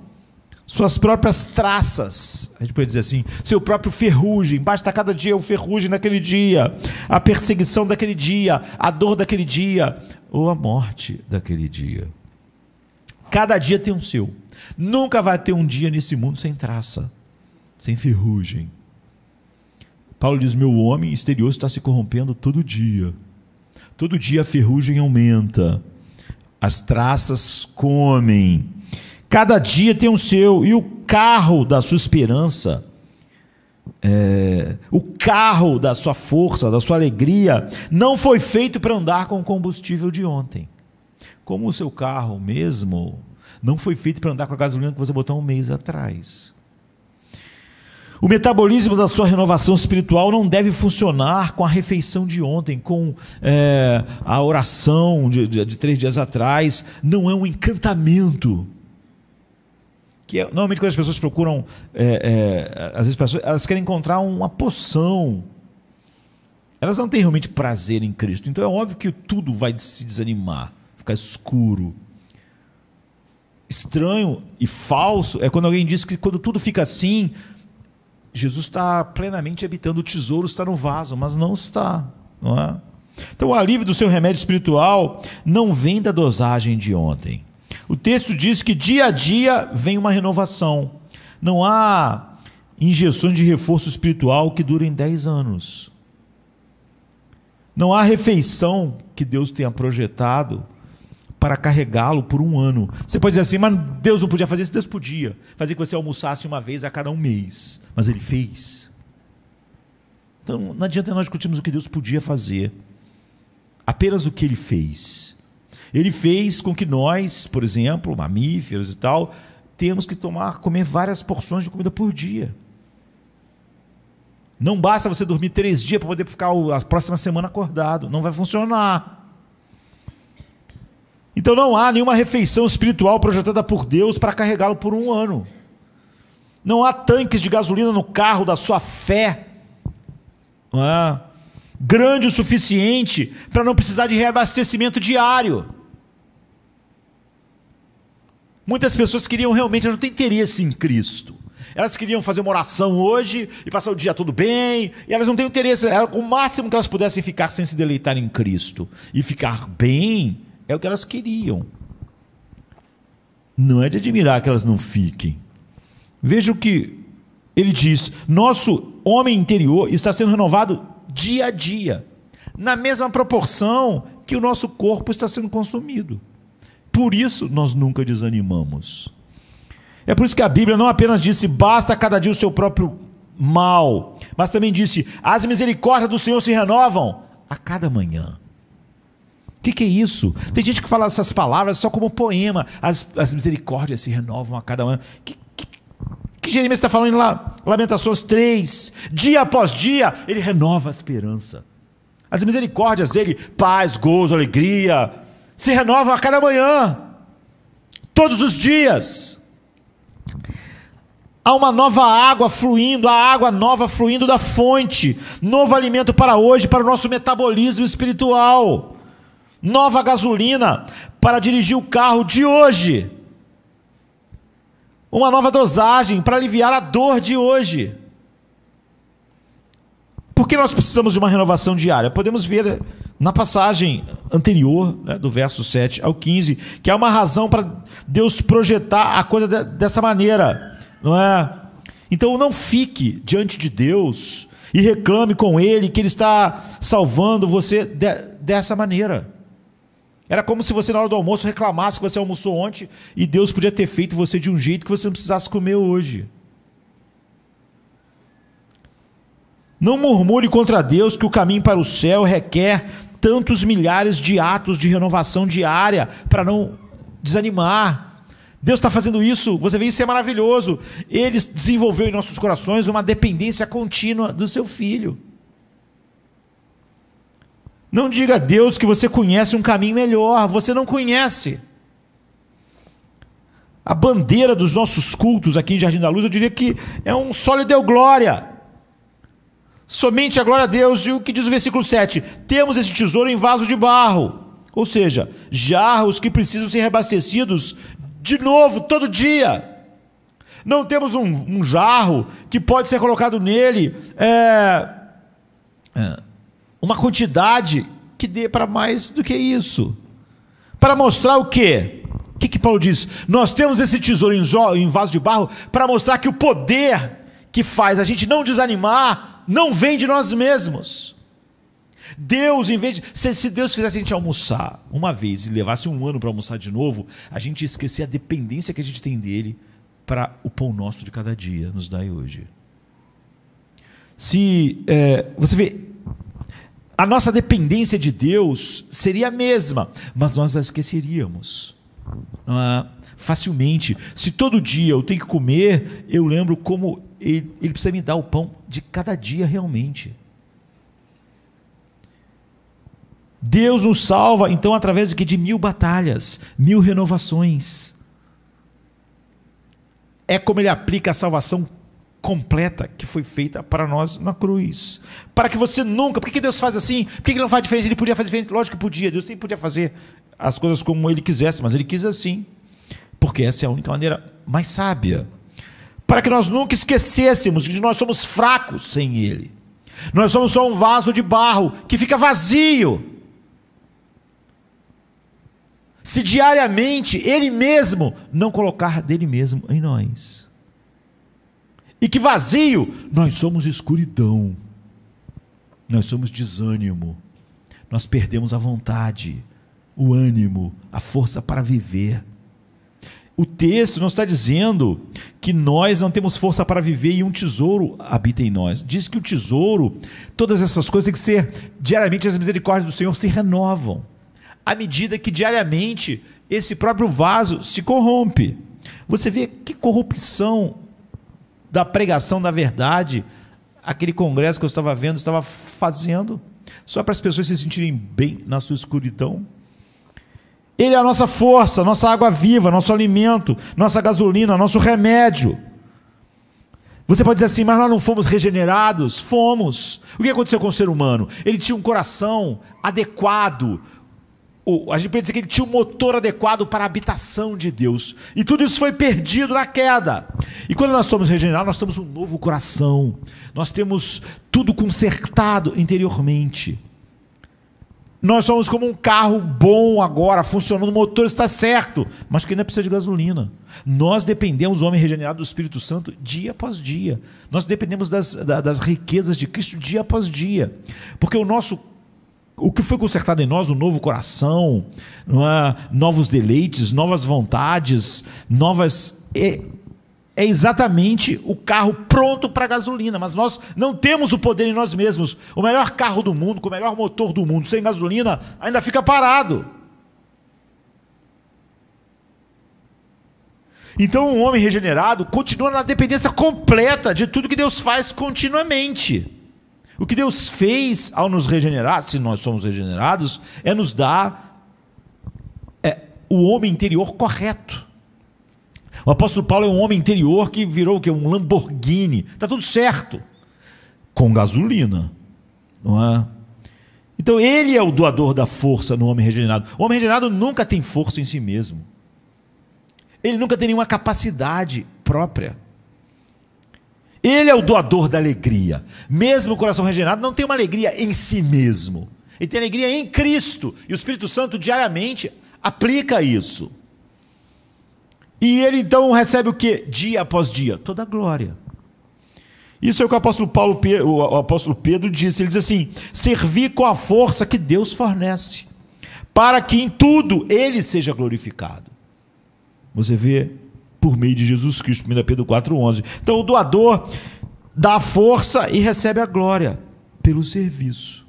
suas próprias traças, a gente pode dizer assim, seu próprio ferrugem. Basta a cada dia o ferrugem daquele dia, a perseguição daquele dia, a dor daquele dia, ou a morte daquele dia. Cada dia tem um seu. Nunca vai ter um dia nesse mundo sem traça, sem ferrugem. Paulo diz: meu homem exterior está se corrompendo todo dia. Todo dia a ferrugem aumenta, as traças comem. Cada dia tem um seu. E o carro da sua esperança, o carro da sua força, da sua alegria, não foi feito para andar com o combustível de ontem. Como o seu carro mesmo não foi feito para andar com a gasolina que você botou um mês atrás. O metabolismo da sua renovação espiritual não deve funcionar com a refeição de ontem, com a oração de 3 dias atrás. Não é um encantamento. Normalmente quando as pessoas procuram, às vezes elas querem encontrar uma poção. Elas não têm realmente prazer em Cristo. Então é óbvio que tudo vai se desanimar, ficar escuro. Estranho e falso é quando alguém diz que quando tudo fica assim, Jesus está plenamente habitando, o tesouro está no vaso, mas não está, não é? Então o alívio do seu remédio espiritual não vem da dosagem de ontem. O texto diz que dia a dia vem uma renovação. Não há injeções de reforço espiritual que durem 10 anos. Não há refeição que Deus tenha projetado para carregá-lo por 1 ano. Você pode dizer assim: mas Deus não podia fazer isso? Deus podia fazer que você almoçasse uma vez a cada 1 mês, mas Ele fez. Então não adianta nós discutirmos o que Deus podia fazer, apenas o que Ele fez. Ele fez com que nós, por exemplo, mamíferos e tal, temos que comer várias porções de comida por dia. Não basta você dormir 3 dias para poder ficar a próxima semana acordado. Não vai funcionar. Então não há nenhuma refeição espiritual projetada por Deus para carregá-lo por 1 ano. Não há tanques de gasolina no carro da sua fé, não é? Grande o suficiente para não precisar de reabastecimento diário. Muitas pessoas queriam realmente, elas não têm interesse em Cristo. Elas queriam fazer uma oração hoje e passar o dia tudo bem, e elas não têm interesse. O máximo que elas pudessem ficar sem se deleitar em Cristo e ficar bem é o que elas queriam. Não é de admirar que elas não fiquem. Veja o que ele diz: nosso homem interior está sendo renovado dia a dia, na mesma proporção que o nosso corpo está sendo consumido. Por isso nós nunca desanimamos. É por isso que a Bíblia não apenas disse: basta a cada dia o seu próprio mal, mas também disse: as misericórdias do Senhor se renovam a cada manhã. que é isso? Tem gente que fala essas palavras só como poema. As misericórdias se renovam a cada ano. Que Jeremias está falando lá? Lamentações 3. Dia após dia, ele renova a esperança. As misericórdias dele, paz, gozo, alegria, se renovam a cada manhã. Todos os dias. Há uma nova água fluindo, a água nova fluindo da fonte. Novo alimento para hoje, para o nosso metabolismo espiritual. Nova gasolina para dirigir o carro de hoje. Uma nova dosagem para aliviar a dor de hoje. Por que nós precisamos de uma renovação diária? Podemos ver na passagem anterior, né, do verso 7 ao 15, que há uma razão para Deus projetar a coisa dessa maneira, não é? Então não fique diante de Deus e reclame com Ele que Ele está salvando você dessa maneira. Era como se você na hora do almoço reclamasse que você almoçou ontem e Deus podia ter feito você de um jeito que você não precisasse comer hoje. Não murmure contra Deus que o caminho para o céu requer tantos milhares de atos de renovação diária para não desanimar. Deus está fazendo isso, você vê, isso é maravilhoso. Ele desenvolveu em nossos corações uma dependência contínua do seu Filho. Não diga a Deus que você conhece um caminho melhor, você não conhece. A bandeira dos nossos cultos aqui em Jardim da Luz, eu diria que é um só lhe deu glória. Somente a glória a Deus. E o que diz o versículo 7? Temos esse tesouro em vaso de barro, ou seja, jarros que precisam ser reabastecidos de novo, todo dia. Não temos um jarro que pode ser colocado nele uma quantidade que dê para mais do que isso. Para mostrar o quê? O que Paulo diz? Nós temos esse tesouro em vaso de barro para mostrar que o poder que faz a gente não desanimar não vem de nós mesmos. Deus, em vez de... Se Deus fizesse a gente almoçar uma vez e levasse um ano para almoçar de novo, a gente ia esquecer a dependência que a gente tem dele para o pão nosso de cada dia nos dai hoje. Você vê, a nossa dependência de Deus seria a mesma, mas nós a esqueceríamos facilmente. Se todo dia eu tenho que comer, eu lembro como ele precisa me dar o pão de cada dia realmente. Deus nos salva, então, através de 1000 batalhas, 1000 renovações. É como Ele aplica a salvação completa que foi feita para nós na cruz. Para que você nunca... Por que Deus faz assim? Por que Ele não faz diferente? Ele podia fazer diferente? Lógico que podia. Deus sempre podia fazer as coisas como Ele quisesse, mas Ele quis assim. Porque essa é a única maneira mais sábia. Para que nós nunca esquecêssemos que nós somos fracos sem Ele. Nós somos só um vaso de barro que fica vazio. Se diariamente Ele mesmo não colocar dele mesmo em nós. E que vazio, nós somos escuridão, nós somos desânimo, nós perdemos a vontade, o ânimo, a força para viver. O texto não está dizendo que nós não temos força para viver e um tesouro habita em nós. Diz que o tesouro, todas essas coisas têm que ser, diariamente as misericórdias do Senhor se renovam. À medida que diariamente esse próprio vaso se corrompe. Você vê que corrupção da pregação da verdade aquele congresso que eu estava vendo estava fazendo, só para as pessoas se sentirem bem na sua escuridão. Ele é a nossa força, nossa água viva, nosso alimento, nossa gasolina, nosso remédio. Você pode dizer assim, mas nós não fomos regenerados? Fomos. O que aconteceu com o ser humano? Ele tinha um coração adequado, a gente pode dizer que ele tinha um motor adequado para a habitação de Deus. E tudo isso foi perdido na queda. E quando nós somos regenerados, nós temos um novo coração. Nós temos tudo consertado interiormente. Nós somos como um carro bom agora, funcionando, o motor está certo, mas que ainda precisa de gasolina. Nós dependemos do homem regenerado do Espírito Santo dia após dia. Nós dependemos das riquezas de Cristo dia após dia. Porque o que foi consertado em nós, o novo coração, novos deleites, novas vontades, é exatamente o carro pronto para gasolina, mas nós não temos o poder em nós mesmos. O melhor carro do mundo, com o melhor motor do mundo, sem gasolina, ainda fica parado. Então, um homem regenerado continua na dependência completa de tudo que Deus faz continuamente. O que Deus fez ao nos regenerar, se nós somos regenerados, é nos dar o homem interior correto. O apóstolo Paulo é um homem interior que virou o quê? Um Lamborghini. Está tudo certo. Com gasolina. Não é? Então ele é o doador da força no homem regenerado. O homem regenerado nunca tem força em si mesmo. Ele nunca tem nenhuma capacidade própria. Ele é o doador da alegria. Mesmo o coração regenerado não tem uma alegria em si mesmo. Ele tem alegria em Cristo. E o Espírito Santo diariamente aplica isso. E ele então recebe o quê? Dia após dia? Toda a glória. Isso é o que o apóstolo Pedro disse. Ele diz assim: servir com a força que Deus fornece, para que em tudo ele seja glorificado. Você vê por meio de Jesus Cristo, 1 Pedro 4,11. Então o doador dá a força e recebe a glória pelo serviço.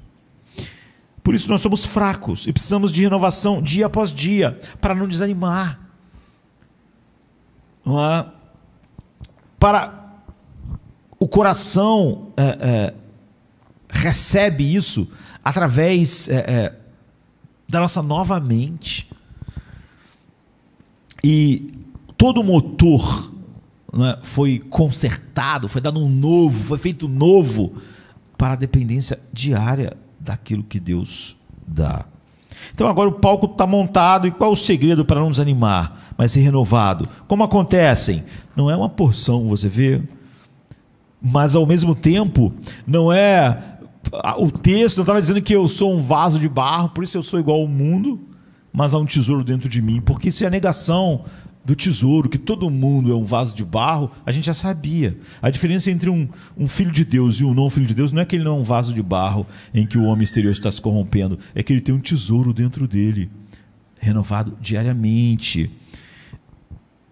Por isso nós somos fracos e precisamos de renovação dia após dia, para não desanimar. Não é? Para o coração recebe isso através da nossa nova mente. E todo o motor, né, foi consertado, foi dado um novo, foi feito novo para a dependência diária daquilo que Deus dá. Então agora o palco está montado, e qual o segredo para não desanimar, mas ser renovado? Como acontecem? Não é uma porção, você vê, mas ao mesmo tempo não é... O texto não estava dizendo que eu sou um vaso de barro, por isso eu sou igual ao mundo, mas há um tesouro dentro de mim, porque isso é a negação do tesouro, que todo mundo é um vaso de barro, a gente já sabia. A diferença entre um filho de Deus e um não filho de Deus não é que ele não é um vaso de barro em que o homem exterior está se corrompendo, é que ele tem um tesouro dentro dele, renovado diariamente.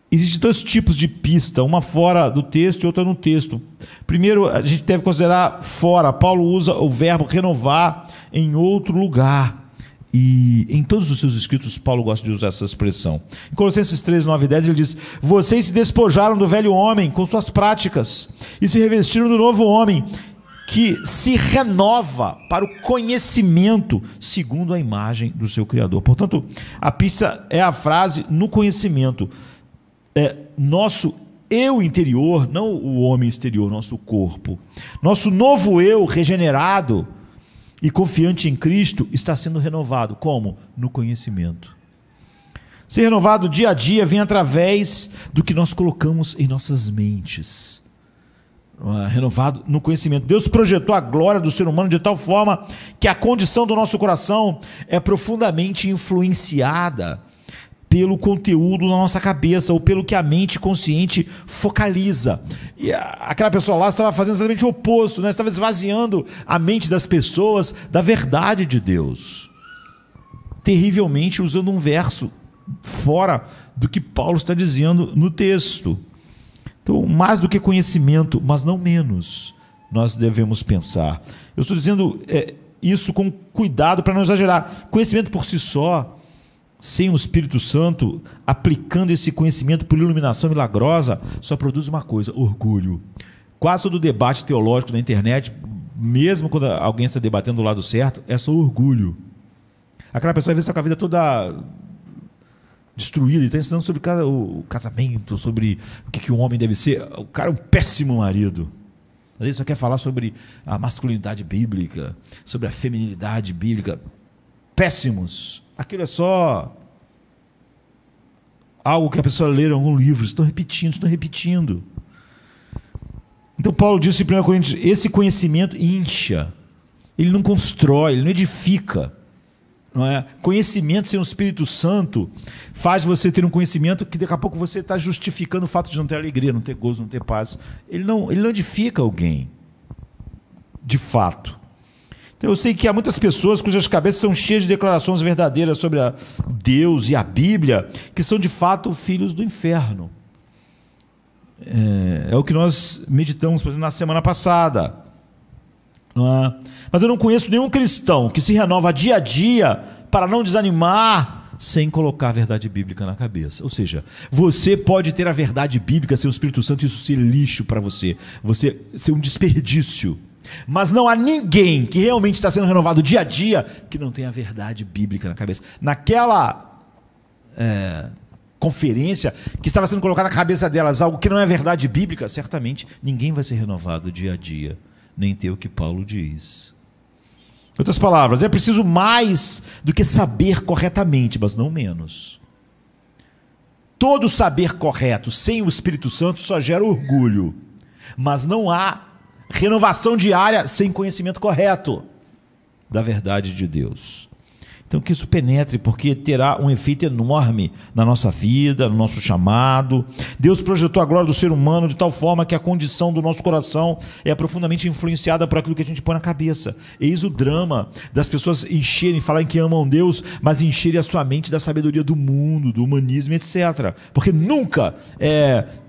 Existem dois tipos de pista, uma fora do texto e outra no texto. Primeiro, a gente deve considerar fora. Paulo usa o verbo renovar em outro lugar. E em todos os seus escritos, Paulo gosta de usar essa expressão. Em Colossenses 3, 9 e 10, ele diz: vocês se despojaram do velho homem com suas práticas e se revestiram do novo homem, que se renova para o conhecimento segundo a imagem do seu Criador. Portanto, a pista é a frase no conhecimento. Nosso eu interior, não o homem exterior, nosso corpo. Nosso novo eu regenerado e confiante em Cristo está sendo renovado. Como? No conhecimento. Ser renovado dia a dia vem através do que nós colocamos em nossas mentes. Renovado no conhecimento. Deus projetou a glória do ser humano de tal forma que a condição do nosso coração é profundamente influenciada pelo conteúdo na nossa cabeça, ou pelo que a mente consciente focaliza. E aquela pessoa lá estava fazendo exatamente o oposto, né? Estava esvaziando a mente das pessoas da verdade de Deus, terrivelmente usando um verso fora do que Paulo está dizendo no texto. Então, mais do que conhecimento, mas não menos, nós devemos pensar. Eu estou dizendo isso com cuidado para não exagerar. Conhecimento por si só, sem o Espírito Santo aplicando esse conhecimento por iluminação milagrosa, só produz uma coisa: orgulho. Quase todo debate teológico na internet, mesmo quando alguém está debatendo do lado certo, é só orgulho. Aquela pessoa às vezes está com a vida toda destruída e está ensinando sobre o casamento, sobre o que um homem deve ser. O cara é um péssimo marido. Às vezes só quer falar sobre a masculinidade bíblica, sobre a feminilidade bíblica. Péssimos. Aquilo é só algo que a pessoa lê em algum livro. Estão repetindo. Então Paulo disse em 1 Coríntios: esse conhecimento incha, ele não constrói, ele não edifica, não é? Conhecimento sem o Espírito Santo faz você ter um conhecimento que daqui a pouco você está justificando o fato de não ter alegria, não ter gozo, não ter paz. Ele não edifica alguém, de fato. Eu sei que há muitas pessoas cujas cabeças são cheias de declarações verdadeiras sobre Deus e a Bíblia, que são de fato filhos do inferno. É o que nós meditamos, por exemplo, na semana passada. Não é? Mas eu não conheço nenhum cristão que se renova dia a dia para não desanimar sem colocar a verdade bíblica na cabeça. Ou seja, você pode ter a verdade bíblica, ser o Espírito Santo, e isso ser lixo para você ser um desperdício. Mas não há ninguém que realmente está sendo renovado dia a dia que não tenha a verdade bíblica na cabeça. Naquela conferência que estava sendo colocada na cabeça delas algo que não é verdade bíblica, certamente ninguém vai ser renovado dia a dia, nem ter o que Paulo diz. Em outras palavras, é preciso mais do que saber corretamente, mas não menos. Todo saber correto sem o Espírito Santo só gera orgulho, mas não há renovação diária sem conhecimento correto da verdade de Deus. Então que isso penetre, porque terá um efeito enorme na nossa vida, no nosso chamado. Deus projetou a glória do ser humano de tal forma que a condição do nosso coração é profundamente influenciada por aquilo que a gente põe na cabeça. Eis o drama das pessoas encherem, falarem que amam Deus, mas encherem a sua mente da sabedoria do mundo, do humanismo, etc. Porque nunca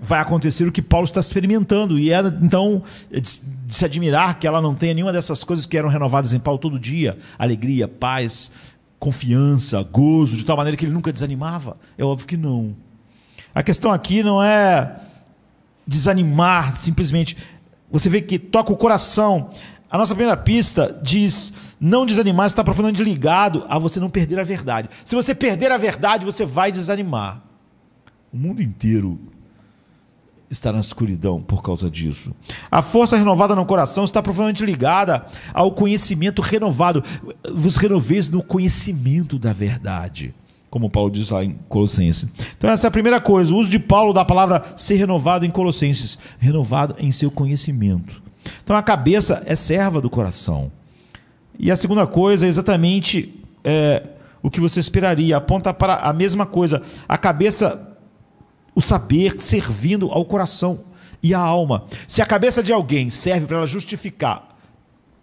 vai acontecer o que Paulo está experimentando. E então, de se admirar que ela não tenha nenhuma dessas coisas que eram renovadas em Paulo todo dia: alegria, paz, confiança, gozo, de tal maneira que ele nunca desanimava. É óbvio que não. A questão aqui não é desanimar simplesmente. Você vê que toca o coração. A nossa primeira pista diz: não desanimar está profundamente ligado a você não perder a verdade. Se você perder a verdade, você vai desanimar. O mundo inteiro está na escuridão por causa disso. A força renovada no coração está profundamente ligada ao conhecimento renovado. Vos renoveis no conhecimento da verdade, como Paulo diz lá em Colossenses. Então essa é a primeira coisa, o uso de Paulo da palavra ser renovado em Colossenses, renovado em seu conhecimento. Então a cabeça é serva do coração. E a segunda coisa é exatamente o que você esperaria, aponta para a mesma coisa. A cabeça, o saber servindo ao coração e à alma. Se a cabeça de alguém serve para ela justificar,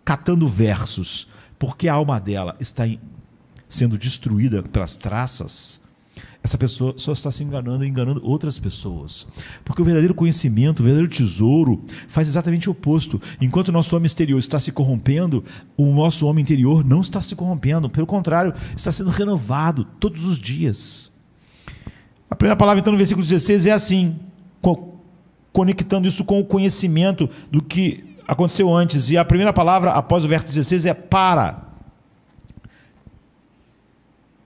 catando versos, porque a alma dela está sendo destruída pelas traças, essa pessoa só está se enganando e enganando outras pessoas. Porque o verdadeiro conhecimento, o verdadeiro tesouro, faz exatamente o oposto. Enquanto o nosso homem exterior está se corrompendo, o nosso homem interior não está se corrompendo. Pelo contrário, está sendo renovado todos os dias. A primeira palavra, então, no versículo 16 é assim, conectando isso com o conhecimento do que aconteceu antes. E a primeira palavra, após o verso 16, é para,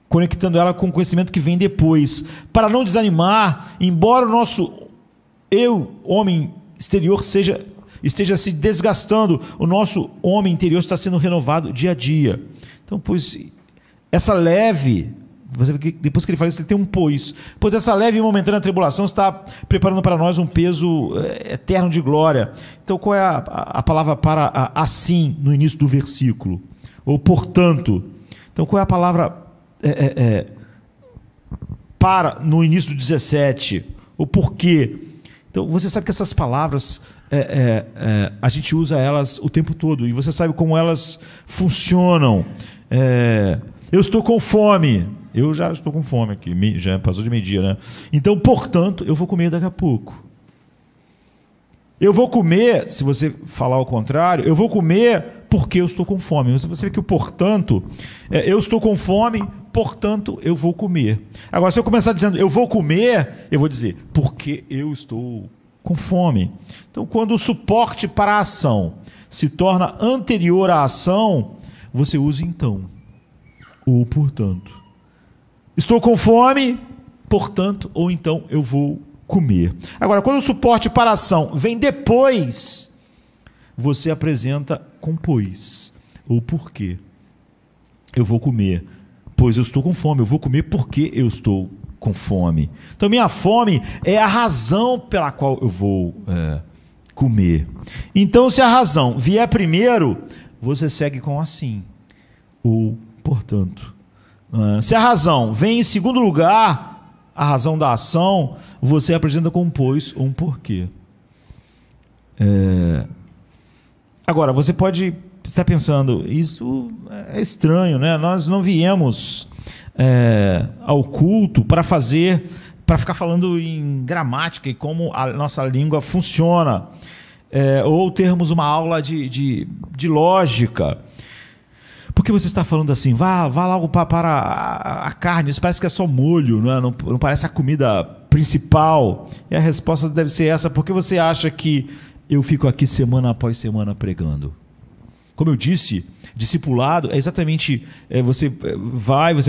conectando ela com o conhecimento que vem depois. Para não desanimar, embora o nosso homem exterior, esteja se desgastando, o nosso homem interior está sendo renovado dia a dia. Então, pois, essa leve... Você vê que depois que ele fala isso, ele tem um pois. Pois essa leve e momentânea tribulação está preparando para nós um peso eterno de glória. Então, qual é a palavra para assim no início do versículo? Ou portanto. Então, qual é a palavra para no início do 17? Ou porquê? Então, você sabe que essas palavras a gente usa elas o tempo todo. E você sabe como elas funcionam. Eu estou com fome. Eu já estou com fome aqui, já passou de meio-dia, né? Então, portanto, eu vou comer daqui a pouco. Eu vou comer, se você falar ao contrário, eu vou comer porque eu estou com fome. Você vê que o portanto, eu estou com fome, portanto, eu vou comer. Agora, se eu começar dizendo eu vou comer, eu vou dizer porque eu estou com fome. Então, quando o suporte para a ação se torna anterior à ação, você usa então, ou portanto. Estou com fome, portanto, ou então eu vou comer. Agora, quando o suporte para a ação vem depois, você apresenta com pois, ou porquê. Eu vou comer, pois eu estou com fome. Eu vou comer porque eu estou com fome. Então, minha fome é a razão pela qual eu vou comer. Então, se a razão vier primeiro, você segue com assim, ou portanto. Se a razão vem em segundo lugar, a razão da ação, você apresenta com um pois ou um porquê. Agora, você pode estar pensando, isso é estranho, né? Nós não viemos ao culto para fazer para ficar falando em gramática e como a nossa língua funciona. Ou termos uma aula de lógica. Por que você está falando assim? Vá logo para a carne, isso parece que é só molho, não parece a comida principal. E a resposta deve ser essa: por que você acha que eu fico aqui semana após semana pregando? Como eu disse, discipulado é exatamente, você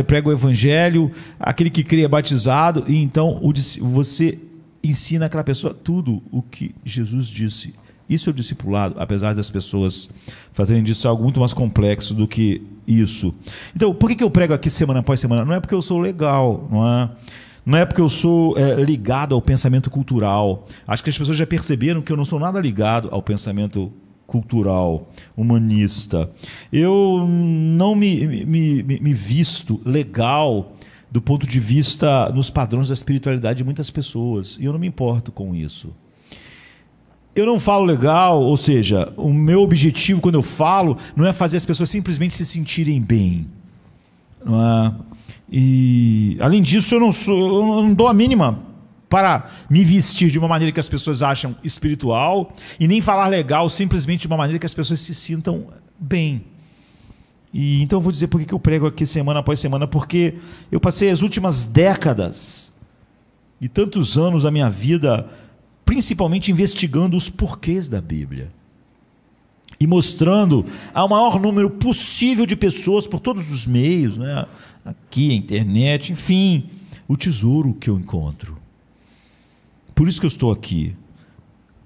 prega o evangelho, aquele que crê é batizado, e então você ensina àquela pessoa tudo o que Jesus disse. Isso é o discipulado, apesar das pessoas fazerem disso algo muito mais complexo do que isso. Então, por que eu prego aqui semana após semana? Não é porque eu sou legal, não é porque eu sou ligado ao pensamento cultural. Acho que as pessoas já perceberam que eu não sou nada ligado ao pensamento cultural, humanista. Eu não me visto legal do ponto de vista nos padrões da espiritualidade de muitas pessoas, e eu não me importo com isso. Eu não falo legal, ou seja, o meu objetivo quando eu falo não é fazer as pessoas simplesmente se sentirem bem. Não é? E, além disso, eu não dou a mínima para me vestir de uma maneira que as pessoas acham espiritual e nem falar legal simplesmente de uma maneira que as pessoas se sintam bem. E então eu vou dizer por que eu prego aqui semana após semana, porque eu passei as últimas décadas e tantos anos da minha vida principalmente investigando os porquês da Bíblia e mostrando ao maior número possível de pessoas por todos os meios, aqui, a internet, enfim, o tesouro que eu encontro. Por isso que eu estou aqui,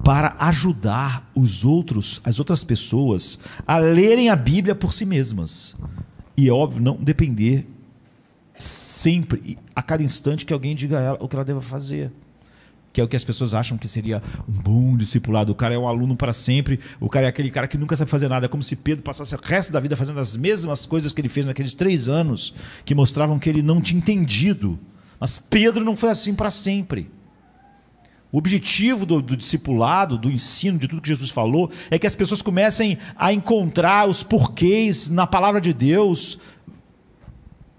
para ajudar as outras pessoas a lerem a Bíblia por si mesmas. E é óbvio, não depender sempre, a cada instante, que alguém diga a ela o que ela deva fazer. Que é o que as pessoas acham que seria um bom discipulado. O cara é um aluno para sempre, o cara é aquele cara que nunca sabe fazer nada. É como se Pedro passasse o resto da vida fazendo as mesmas coisas que ele fez naqueles 3 anos, que mostravam que ele não tinha entendido. Mas Pedro não foi assim para sempre. O objetivo do discipulado, do ensino, de tudo que Jesus falou, é que as pessoas comecem a encontrar os porquês na palavra de Deus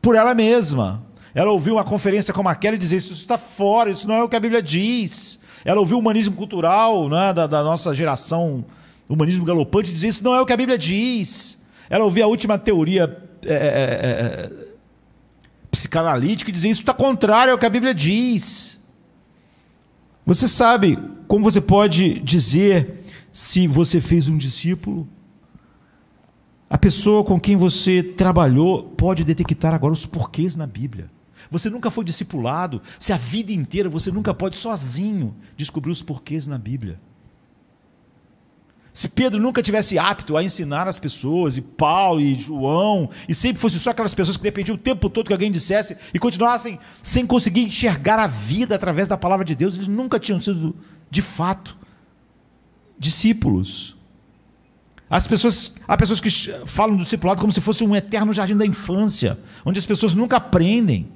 por ela mesma. Ela ouviu uma conferência como aquela e dizer: isso está fora, isso não é o que a Bíblia diz. Ela ouviu o humanismo cultural, da nossa geração, o humanismo galopante, dizer: isso não é o que a Bíblia diz. Ela ouviu a última teoria psicanalítica e dizer: isso está contrário ao que a Bíblia diz. Você sabe como você pode dizer se você fez um discípulo? A pessoa com quem você trabalhou pode detectar agora os porquês na Bíblia. Você nunca foi discipulado, se a vida inteira você nunca pode sozinho descobrir os porquês na Bíblia. Se Pedro nunca tivesse apto a ensinar as pessoas, e Paulo e João, e sempre fosse só aquelas pessoas que dependiam o tempo todo que alguém dissesse e continuassem sem conseguir enxergar a vida através da palavra de Deus, eles nunca tinham sido, de fato, discípulos. Há pessoas que falam do discipulado como se fosse um eterno jardim da infância, onde as pessoas nunca aprendem.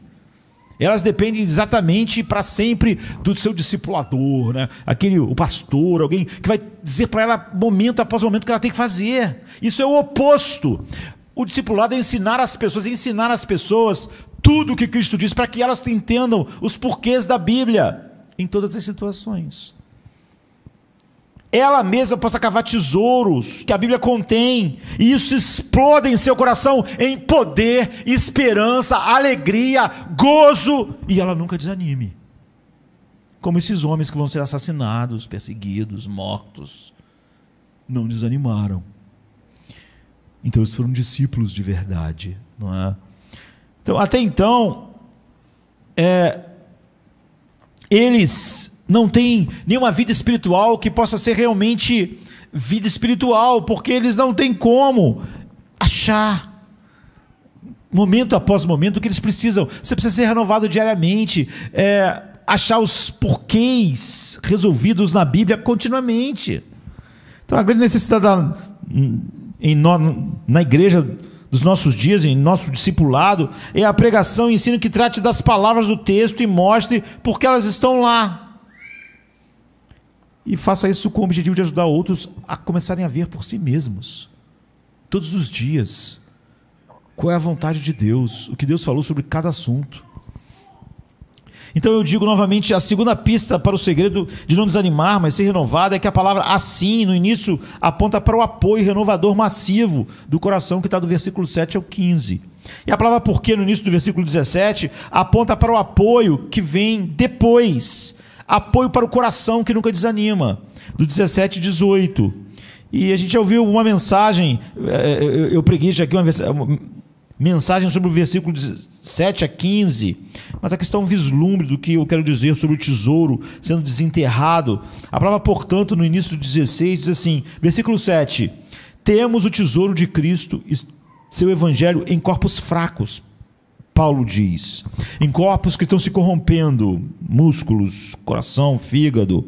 Elas dependem exatamente para sempre do seu discipulador, o pastor, alguém que vai dizer para ela momento após momento o que ela tem que fazer. Isso é o oposto. O discipulado é ensinar as pessoas tudo o que Cristo diz, para que elas entendam os porquês da Bíblia em todas as situações. Ela mesma possa cavar tesouros que a Bíblia contém, e isso exploda em seu coração em poder, esperança, alegria, gozo, e ela nunca desanime. Como esses homens que vão ser assassinados, perseguidos, mortos, não desanimaram. Então eles foram discípulos de verdade, não é? Então, até então, eles não têm nenhuma vida espiritual que possa ser realmente vida espiritual, porque eles não têm como achar, momento após momento, o que eles precisam. Você precisa ser renovado diariamente, achar os porquês resolvidos na Bíblia continuamente. Então a grande necessidade na igreja dos nossos dias, em nosso discipulado, é a pregação e ensino que trate das palavras do texto e mostre por que elas estão lá. E faça isso com o objetivo de ajudar outros a começarem a ver por si mesmos, todos os dias, qual é a vontade de Deus, o que Deus falou sobre cada assunto. Então eu digo novamente, a segunda pista para o segredo de não desanimar, mas ser renovado, é que a palavra assim, no início, aponta para o apoio renovador massivo do coração, que está do versículo 7 ao 15. E a palavra porque, no início do versículo 17, aponta para o apoio que vem depois. Apoio para o coração que nunca desanima, do 17 e 18. E a gente já ouviu uma mensagem, eu preguei já aqui uma mensagem sobre o versículo 7 a 15, mas aqui está um vislumbre do que eu quero dizer sobre o tesouro sendo desenterrado. A palavra, portanto, no início do 16, diz assim, versículo 7, temos o tesouro de Cristo, seu evangelho, em corpos fracos, Paulo diz, em corpos que estão se corrompendo, músculos, coração, fígado,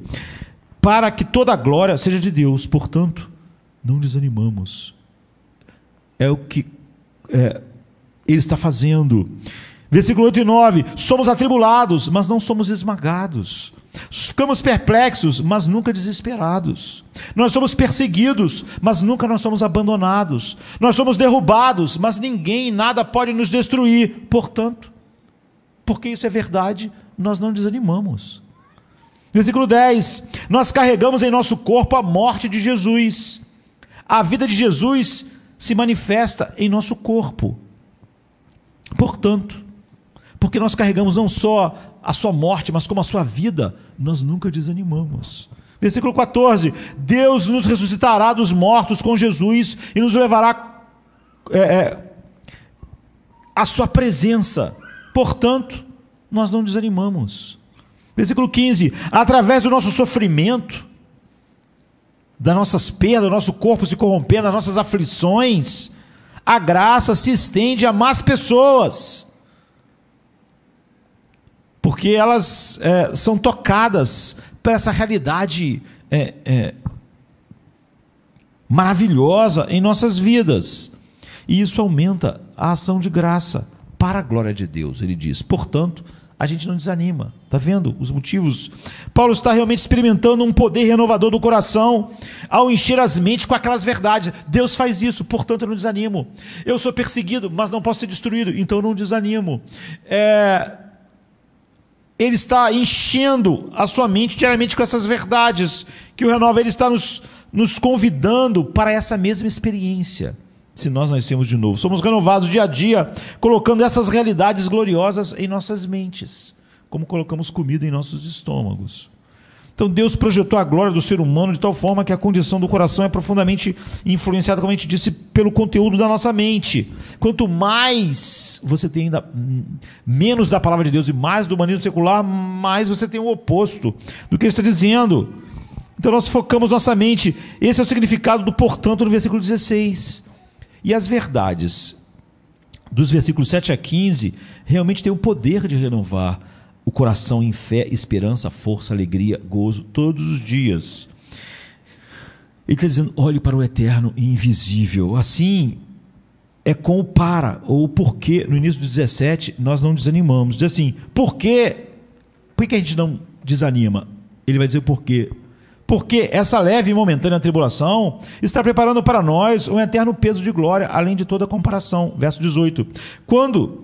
para que toda a glória seja de Deus. Portanto, não desanimamos. É o que ele está fazendo. Versículo 8 e 9, somos atribulados, mas não somos esmagados. Ficamos perplexos, mas nunca desesperados. Nós somos perseguidos, mas nunca nós somos abandonados. Nós somos derrubados, mas ninguém e nada pode nos destruir. Portanto, porque isso é verdade, nós não desanimamos. Versículo 10, nós carregamos em nosso corpo a morte de Jesus. A vida de Jesus se manifesta em nosso corpo. Portanto, porque nós carregamos não só a sua morte, mas como a sua vida, nós nunca desanimamos. Versículo 14, Deus nos ressuscitará dos mortos com Jesus e nos levará à sua presença. Portanto, nós não desanimamos. Versículo 15, através do nosso sofrimento, das nossas perdas, do nosso corpo se corrompendo, das nossas aflições, a graça se estende a mais pessoas, porque elas são tocadas por essa realidade maravilhosa em nossas vidas, e isso aumenta a ação de graça para a glória de Deus. Ele diz, portanto, a gente não desanima. Está vendo os motivos? Paulo está realmente experimentando um poder renovador do coração ao encher as mentes com aquelas verdades. Deus faz isso, portanto eu não desanimo. Eu sou perseguido, mas não posso ser destruído, então eu não desanimo. Ele está enchendo a sua mente diariamente com essas verdades que o renova. Ele está nos convidando para essa mesma experiência. Se nós nascemos de novo, somos renovados dia a dia, colocando essas realidades gloriosas em nossas mentes, como colocamos comida em nossos estômagos. Então Deus projetou a glória do ser humano de tal forma que a condição do coração é profundamente influenciada, como a gente disse, pelo conteúdo da nossa mente. Quanto mais você tem ainda menos da palavra de Deus e mais do humanismo secular, mais você tem o oposto do que ele está dizendo. Então nós focamos nossa mente. Esse é o significado do portanto no versículo 16. E as verdades dos versículos 7 a 15 realmente têm o poder de renovar o coração em fé, esperança, força, alegria, gozo, todos os dias. Ele está dizendo, olhe para o eterno e invisível. Assim, é com o para, ou o porquê. No início do 17, nós não desanimamos. Diz assim, por que a gente não desanima? Ele vai dizer o porquê. Porque essa leve e momentânea tribulação está preparando para nós um eterno peso de glória, além de toda comparação. Verso 18. Quando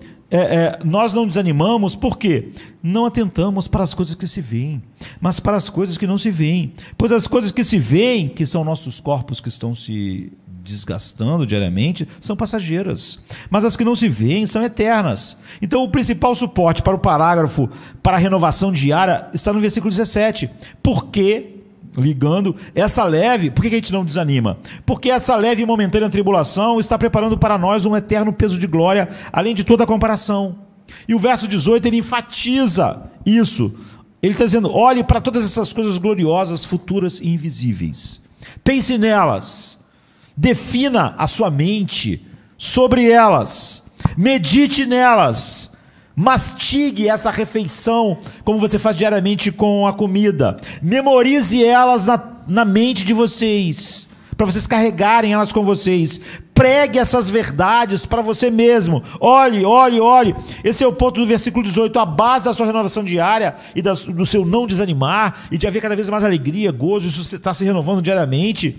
nós não desanimamos, por quê? Não atentamos para as coisas que se veem, mas para as coisas que não se veem. Pois as coisas que se veem, que são nossos corpos que estão se desgastando diariamente, são passageiras. Mas as que não se veem são eternas. Então o principal suporte para o parágrafo, para a renovação diária, está no versículo 17. Porque... ligando essa leve, por que a gente não desanima? Porque essa leve e momentânea tribulação está preparando para nós um eterno peso de glória, além de toda a comparação. E o verso 18, ele enfatiza isso. Ele está dizendo, olhe para todas essas coisas gloriosas, futuras e invisíveis. Pense nelas. Defina a sua mente sobre elas. Medite nelas. Mastigue essa refeição, como você faz diariamente com a comida. Memorize elas na mente de vocês, para vocês carregarem elas com vocês. Pregue essas verdades para você mesmo. Olhe. Esse é o ponto do versículo 18. A base da sua renovação diária e do seu não desanimar e de haver cada vez mais alegria, gozo, isso está se renovando diariamente,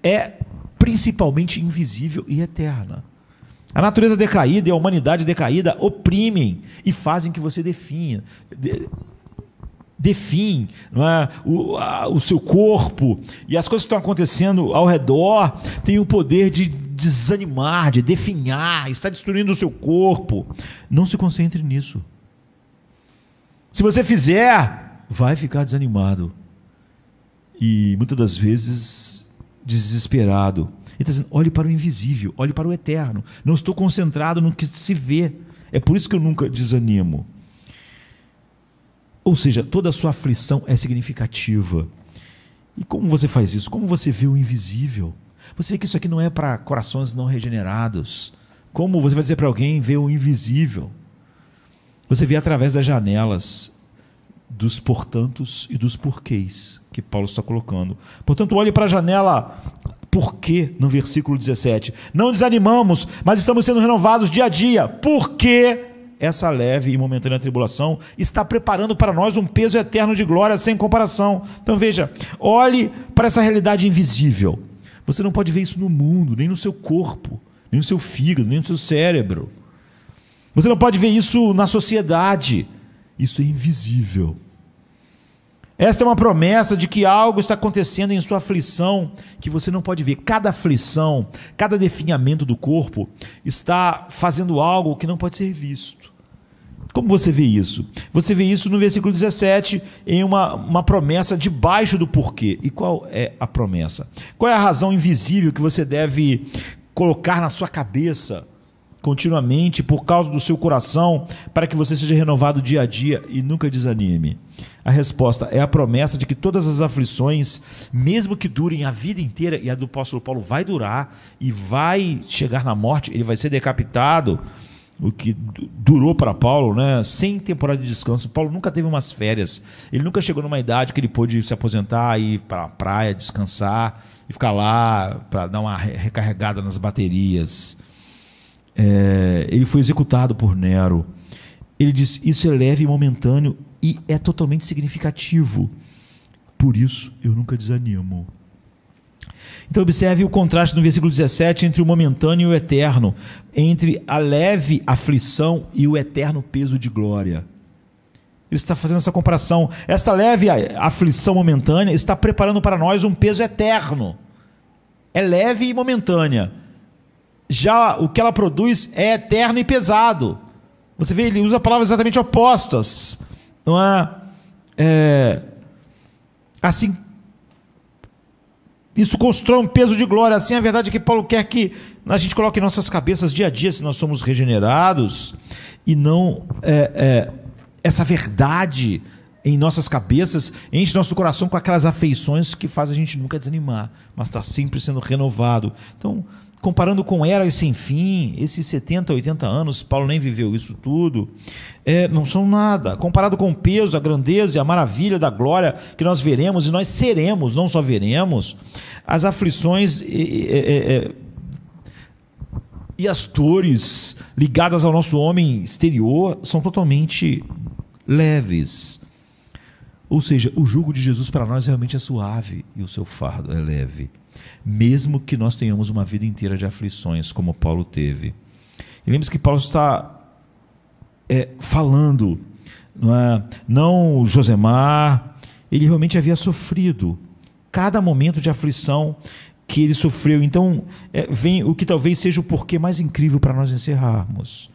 é principalmente invisível e eterna. A natureza decaída e a humanidade decaída oprimem e fazem que você define, não é? o seu corpo, e as coisas que estão acontecendo ao redor têm o poder de desanimar, de definhar, está destruindo o seu corpo. Não se concentre nisso. Se você fizer, vai ficar desanimado e muitas das vezes desesperado. Ele está dizendo: olhe para o invisível, olhe para o eterno. Não estou concentrado no que se vê. É por isso que eu nunca desanimo. Ou seja, toda a sua aflição é significativa. E como você faz isso? Como você vê o invisível? Você vê que isso aqui não é para corações não regenerados. Como você vai dizer para alguém ver o invisível? Você vê através das janelas dos portantos e dos porquês que Paulo está colocando. Portanto, olhe para a janela porquê no versículo 17. Não desanimamos, mas estamos sendo renovados dia a dia. Porque essa leve e momentânea tribulação está preparando para nós um peso eterno de glória sem comparação. Então veja, olhe para essa realidade invisível. Você não pode ver isso no mundo, nem no seu corpo, nem no seu fígado, nem no seu cérebro. Você não pode ver isso na sociedade. Isso é invisível. Esta é uma promessa de que algo está acontecendo em sua aflição que você não pode ver. Cada aflição, cada definhamento do corpo está fazendo algo que não pode ser visto. Como você vê isso? Você vê isso no versículo 17, em uma promessa debaixo do porquê. E qual é a promessa? Qual é a razão invisível que você deve colocar na sua cabeça continuamente por causa do seu coração, para que você seja renovado dia a dia e nunca desanime? A resposta é a promessa de que todas as aflições, mesmo que durem a vida inteira, e a do apóstolo Paulo vai durar e vai chegar na morte, ele vai ser decapitado, o que durou para Paulo, né? Sem temporada de descanso. Paulo nunca teve umas férias, ele nunca chegou numa idade que ele pôde se aposentar, ir para a praia, descansar e ficar lá para dar uma recarregada nas baterias. Ele foi executado por Nero. Ele diz: isso é leve e momentâneo e é totalmente significativo, por isso eu nunca desanimo. Então observe o contraste no versículo 17 entre o momentâneo e o eterno, entre a leve aflição e o eterno peso de glória. Ele está fazendo essa comparação. Esta leve aflição momentânea está preparando para nós um peso eterno. É leve e momentânea. Já o que ela produz é eterno e pesado. Você vê, ele usa palavras exatamente opostas. Não é? Assim, isso constrói um peso de glória. Assim, a verdade é que Paulo quer que a gente coloque em nossas cabeças dia a dia, se nós somos regenerados, e não essa verdade em nossas cabeças, enche nosso coração com aquelas afeições que fazem a gente nunca desanimar, mas está sempre sendo renovado. Então, comparando com eras sem fim, esses 70, 80 anos, Paulo nem viveu isso tudo, não são nada. Comparado com o peso, a grandeza e a maravilha da glória que nós veremos, e nós seremos, não só veremos, as aflições e as dores ligadas ao nosso homem exterior são totalmente leves. Ou seja, o jugo de Jesus para nós realmente é suave e o seu fardo é leve. Mesmo que nós tenhamos uma vida inteira de aflições, como Paulo teve. E lembre-se que Paulo está falando, não Josemar, ele realmente havia sofrido cada momento de aflição que ele sofreu. Então, vem o que talvez seja o porquê mais incrível para nós encerrarmos.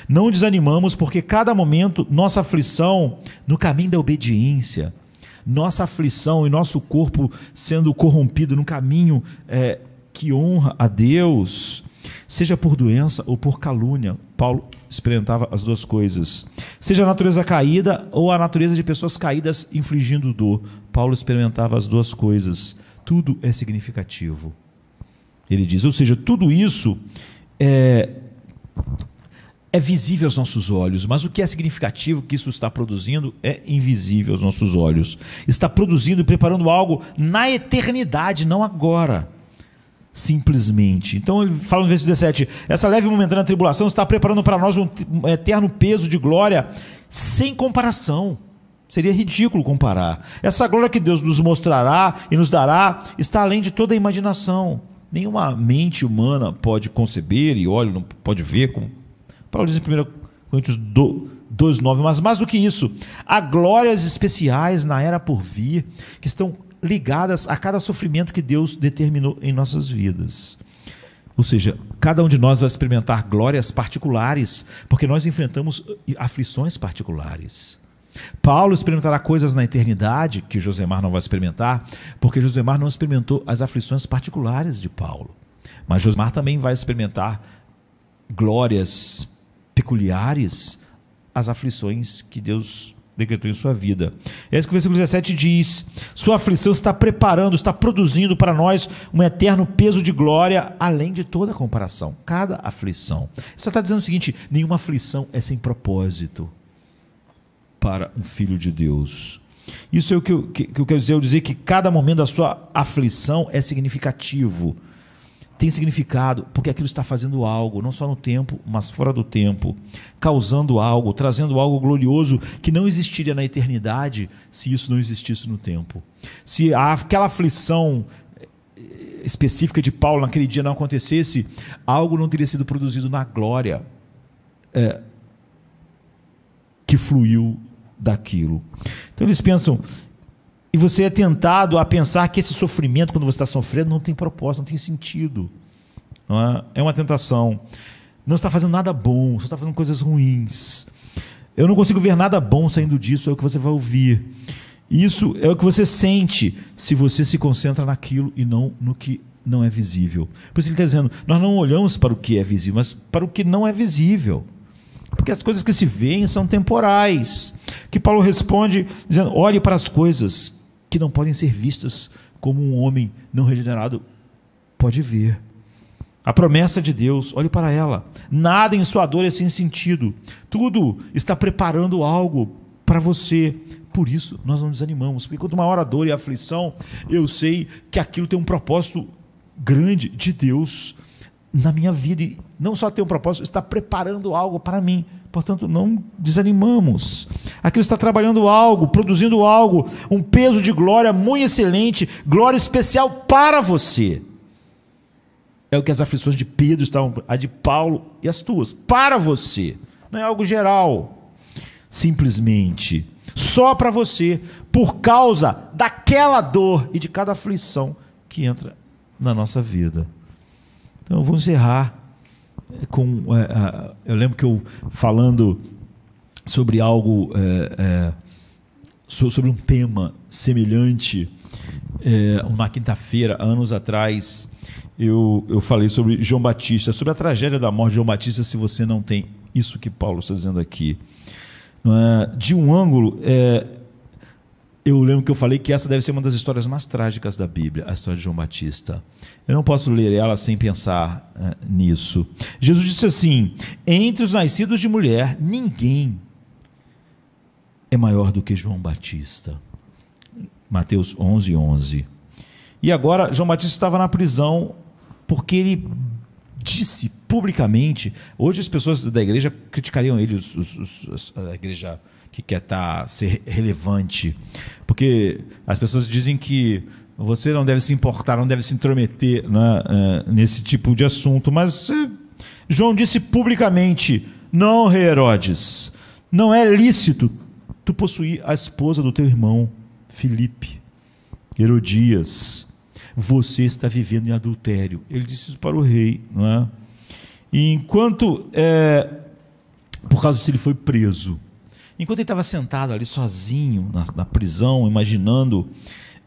Não desanimamos, porque cada momento, nossa aflição no caminho da obediência, nossa aflição e nosso corpo sendo corrompido no caminho que honra a Deus, seja por doença ou por calúnia. Paulo experimentava as duas coisas. Seja a natureza caída ou a natureza de pessoas caídas infligindo dor. Paulo experimentava as duas coisas. Tudo é significativo. Ele diz, ou seja, tudo isso é visível aos nossos olhos, mas o que é significativo que isso está produzindo é invisível aos nossos olhos. Está produzindo e preparando algo na eternidade, não agora, simplesmente. Então ele fala no versículo 17, essa leve e momentânea tribulação está preparando para nós um eterno peso de glória sem comparação. Seria ridículo comparar. Essa glória que Deus nos mostrará e nos dará está além de toda a imaginação. nenhuma mente humana pode conceber, e olho não pode ver, como Paulo diz em 1 Coríntios 2,9, mas mais do que isso, há glórias especiais na era por vir, que estão ligadas a cada sofrimento que Deus determinou em nossas vidas. Ou seja, cada um de nós vai experimentar glórias particulares, porque nós enfrentamos aflições particulares. Paulo experimentará coisas na eternidade que Josemar não vai experimentar, porque Josemar não experimentou as aflições particulares de Paulo. Mas Josemar também vai experimentar glórias peculiares às aflições que Deus decretou em sua vida. É isso que o versículo 17 diz: sua aflição está preparando, está produzindo para nós um eterno peso de glória, além de toda comparação. Cada aflição. Isso está dizendo o seguinte: nenhuma aflição é sem propósito para um filho de Deus. Isso é o que eu quero dizer. Eu dizer que cada momento da sua aflição é significativo, tem significado, porque aquilo está fazendo algo, não só no tempo, mas fora do tempo, causando algo, trazendo algo glorioso que não existiria na eternidade se isso não existisse no tempo. Se aquela aflição específica de Paulo naquele dia não acontecesse, algo não teria sido produzido na glória que fluiu daquilo. Então eles pensam, e você é tentado a pensar que esse sofrimento, quando você está sofrendo, não tem propósito, não tem sentido. Não é? É uma tentação. Não está fazendo nada bom, só está fazendo coisas ruins. Eu não consigo ver nada bom saindo disso, é o que você vai ouvir. Isso é o que você sente se você se concentra naquilo e não no que não é visível. Por isso ele está dizendo, nós não olhamos para o que é visível, mas para o que não é visível. Porque as coisas que se veem são temporais. Que Paulo responde dizendo, olhe para as coisas que não podem ser vistas como um homem não regenerado pode ver. A promessa de Deus, olhe para ela. Nada em sua dor é sem sentido. Tudo está preparando algo para você. Por isso nós não desanimamos. Porque quanto maior a dor e a aflição, eu sei que aquilo tem um propósito grande de Deus na minha vida. E não só tem um propósito, está preparando algo para mim. Portanto, não desanimamos. Aquilo está trabalhando algo, produzindo algo, um peso de glória muito excelente, glória especial para você. É o que as aflições de Pedro estavam, a de Paulo e as tuas, para você. Não é algo geral, simplesmente, só para você, por causa daquela dor e de cada aflição que entra na nossa vida. Então, eu vou encerrar com... eu lembro que eu falando sobre algo, sobre um tema semelhante, na quinta-feira, anos atrás, eu falei sobre João Batista, sobre a tragédia da morte de João Batista, se você não tem isso que Paulo está dizendo aqui. De um ângulo, eu lembro que eu falei que essa deve ser uma das histórias mais trágicas da Bíblia, a história de João Batista. Eu não posso ler ela sem pensar nisso. Jesus disse assim, entre os nascidos de mulher, ninguém é maior do que João Batista. Mateus 11:11. E agora, João Batista estava na prisão porque ele disse publicamente, hoje as pessoas da igreja criticariam ele, a igreja que quer ser relevante, porque as pessoas dizem que você não deve se importar, não deve se intrometer, né, nesse tipo de assunto, mas João disse publicamente, não, rei Herodes, não é lícito tu possuir a esposa do teu irmão Filipe, Herodias, você está vivendo em adultério. Ele disse isso para o rei, não é? E enquanto, por causa disso, ele foi preso. Enquanto ele estava sentado ali sozinho na prisão, imaginando,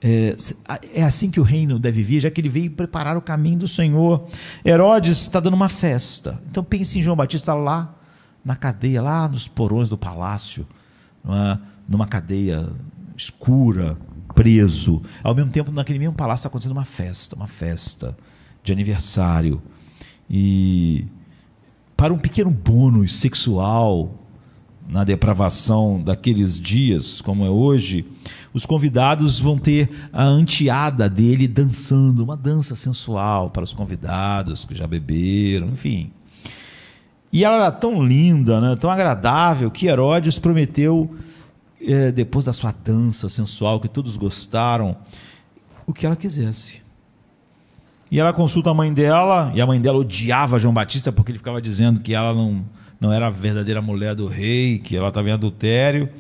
é assim que o reino deve vir, já que ele veio preparar o caminho do Senhor. Herodes está dando uma festa. Então pense em João Batista lá na cadeia, lá nos porões do palácio, não é? Numa cadeia escura, preso. Ao mesmo tempo, naquele mesmo palácio está acontecendo uma festa de aniversário. E para um pequeno bônus sexual na depravação daqueles dias, como é hoje, os convidados vão ter a enteada dele dançando, uma dança sensual para os convidados que já beberam, enfim. E ela era tão linda, né, tão agradável, que Herodes prometeu, depois da sua dança sensual, que todos gostaram, o que ela quisesse. E ela consulta a mãe dela, e a mãe dela odiava João Batista porque ele ficava dizendo que ela não era a verdadeira mulher do rei, que ela estava em adultério.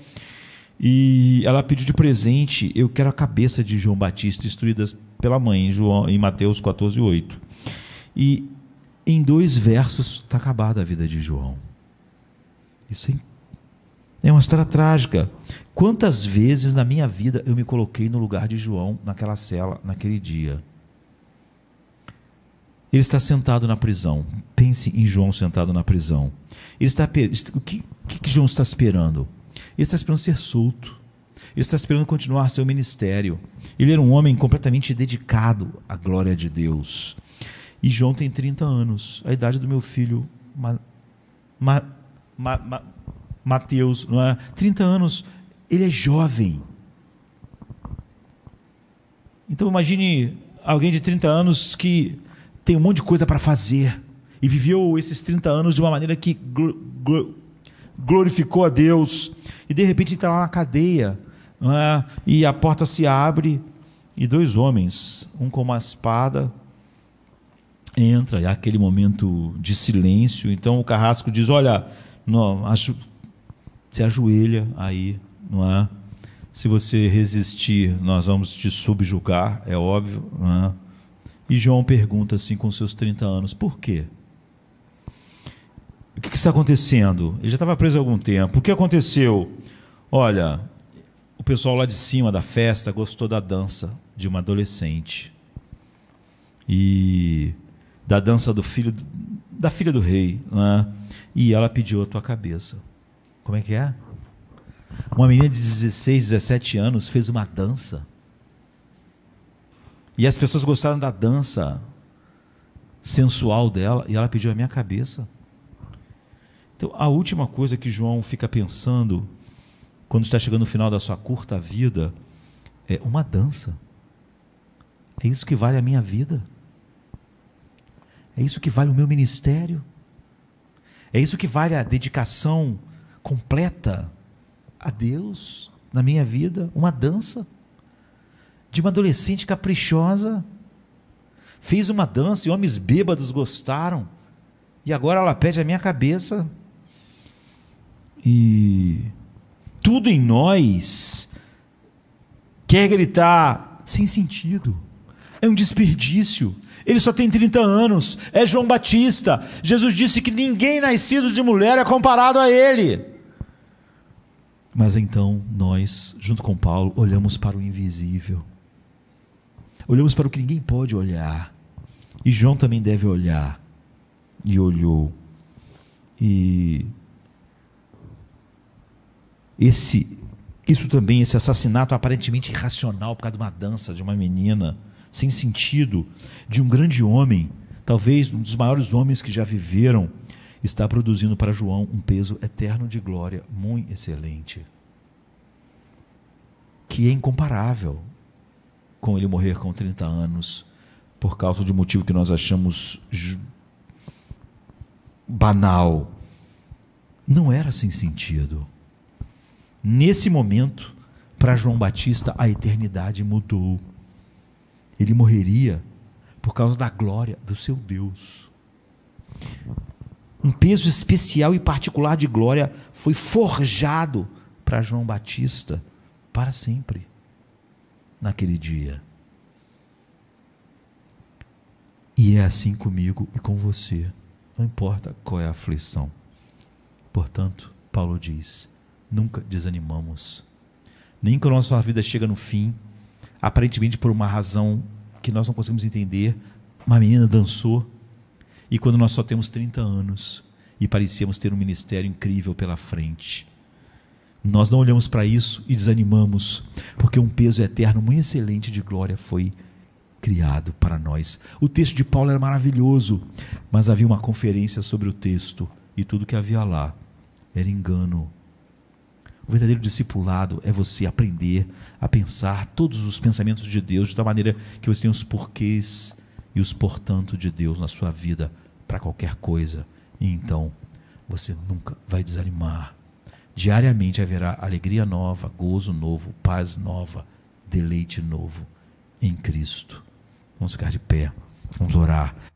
E ela pediu de presente: eu quero a cabeça de João Batista, instruída pela mãe, em Mateus 14:8. E em 2 versos está acabada a vida de João. Isso é uma história trágica. Quantas vezes na minha vida eu me coloquei no lugar de João, naquela cela, naquele dia? Ele está sentado na prisão. Pense em João sentado na prisão. O que João está esperando? Ele está esperando ser solto. Ele está esperando continuar seu ministério. Ele era um homem completamente dedicado à glória de Deus. E João tem 30 anos, a idade do meu filho Mateus, não é? 30 anos, ele é jovem. Então imagine alguém de 30 anos que tem um monte de coisa para fazer e viveu esses 30 anos de uma maneira que glorificou a Deus, e de repente está lá na cadeia, não é? E a porta se abre e 2 homens, um com uma espada, entra, e há aquele momento de silêncio. Então o carrasco diz: olha, não, se ajoelha aí, não é? Se você resistir, nós vamos te subjugar, é óbvio, não é? E João pergunta assim, com seus 30 anos: por quê? O que está acontecendo? Ele já estava preso há algum tempo. O que aconteceu? Olha, o pessoal lá de cima da festa gostou da dança de uma adolescente, e da dança da filha do rei, né? E ela pediu a tua cabeça. Como é que é? Uma menina de 16, 17 anos fez uma dança, e as pessoas gostaram da dança sensual dela, e ela pediu a minha cabeça. Então, a última coisa que João fica pensando quando está chegando no final da sua curta vida é uma dança. É isso que vale a minha vida? É isso que vale o meu ministério? É isso que vale a dedicação completa a Deus na minha vida? Uma dança de uma adolescente caprichosa, fez uma dança e homens bêbados gostaram, e agora ela pede a minha cabeça. E tudo em nós quer gritar: sem sentido, é um desperdício, ele só tem 30 anos, é João Batista. Jesus disse que ninguém nascido de mulher é comparado a ele. Mas então nós, junto com Paulo, olhamos para o invisível, olhamos para o que ninguém pode olhar, e João também deve olhar, e olhou. E esse assassinato aparentemente irracional por causa de uma dança de uma menina sem sentido, de um grande homem, talvez um dos maiores homens que já viveram, está produzindo para João um peso eterno de glória muito excelente, que é incomparável com ele morrer com 30 anos por causa de um motivo que nós achamos banal. Não era sem sentido. Nesse momento, para João Batista, a eternidade mudou. Ele morreria por causa da glória do seu Deus. Um peso especial e particular de glória foi forjado para João Batista para sempre, naquele dia. E é assim comigo e com você, não importa qual é a aflição. Portanto, Paulo diz: nunca desanimamos, nem quando a nossa vida chega no fim, aparentemente por uma razão que nós não conseguimos entender. Uma menina dançou, e quando nós só temos 30 anos e parecíamos ter um ministério incrível pela frente, nós não olhamos para isso e desanimamos, porque um peso eterno muito excelente de glória foi criado para nós. O texto de Paulo era maravilhoso, mas havia uma conferência sobre o texto, e tudo que havia lá era engano. O verdadeiro discipulado é você aprender a pensar todos os pensamentos de Deus, de tal maneira que você tenha os porquês e os portanto de Deus na sua vida para qualquer coisa, e então você nunca vai desanimar. Diariamente haverá alegria nova, gozo novo, paz nova, deleite novo em Cristo. Vamos ficar de pé. Vamos orar.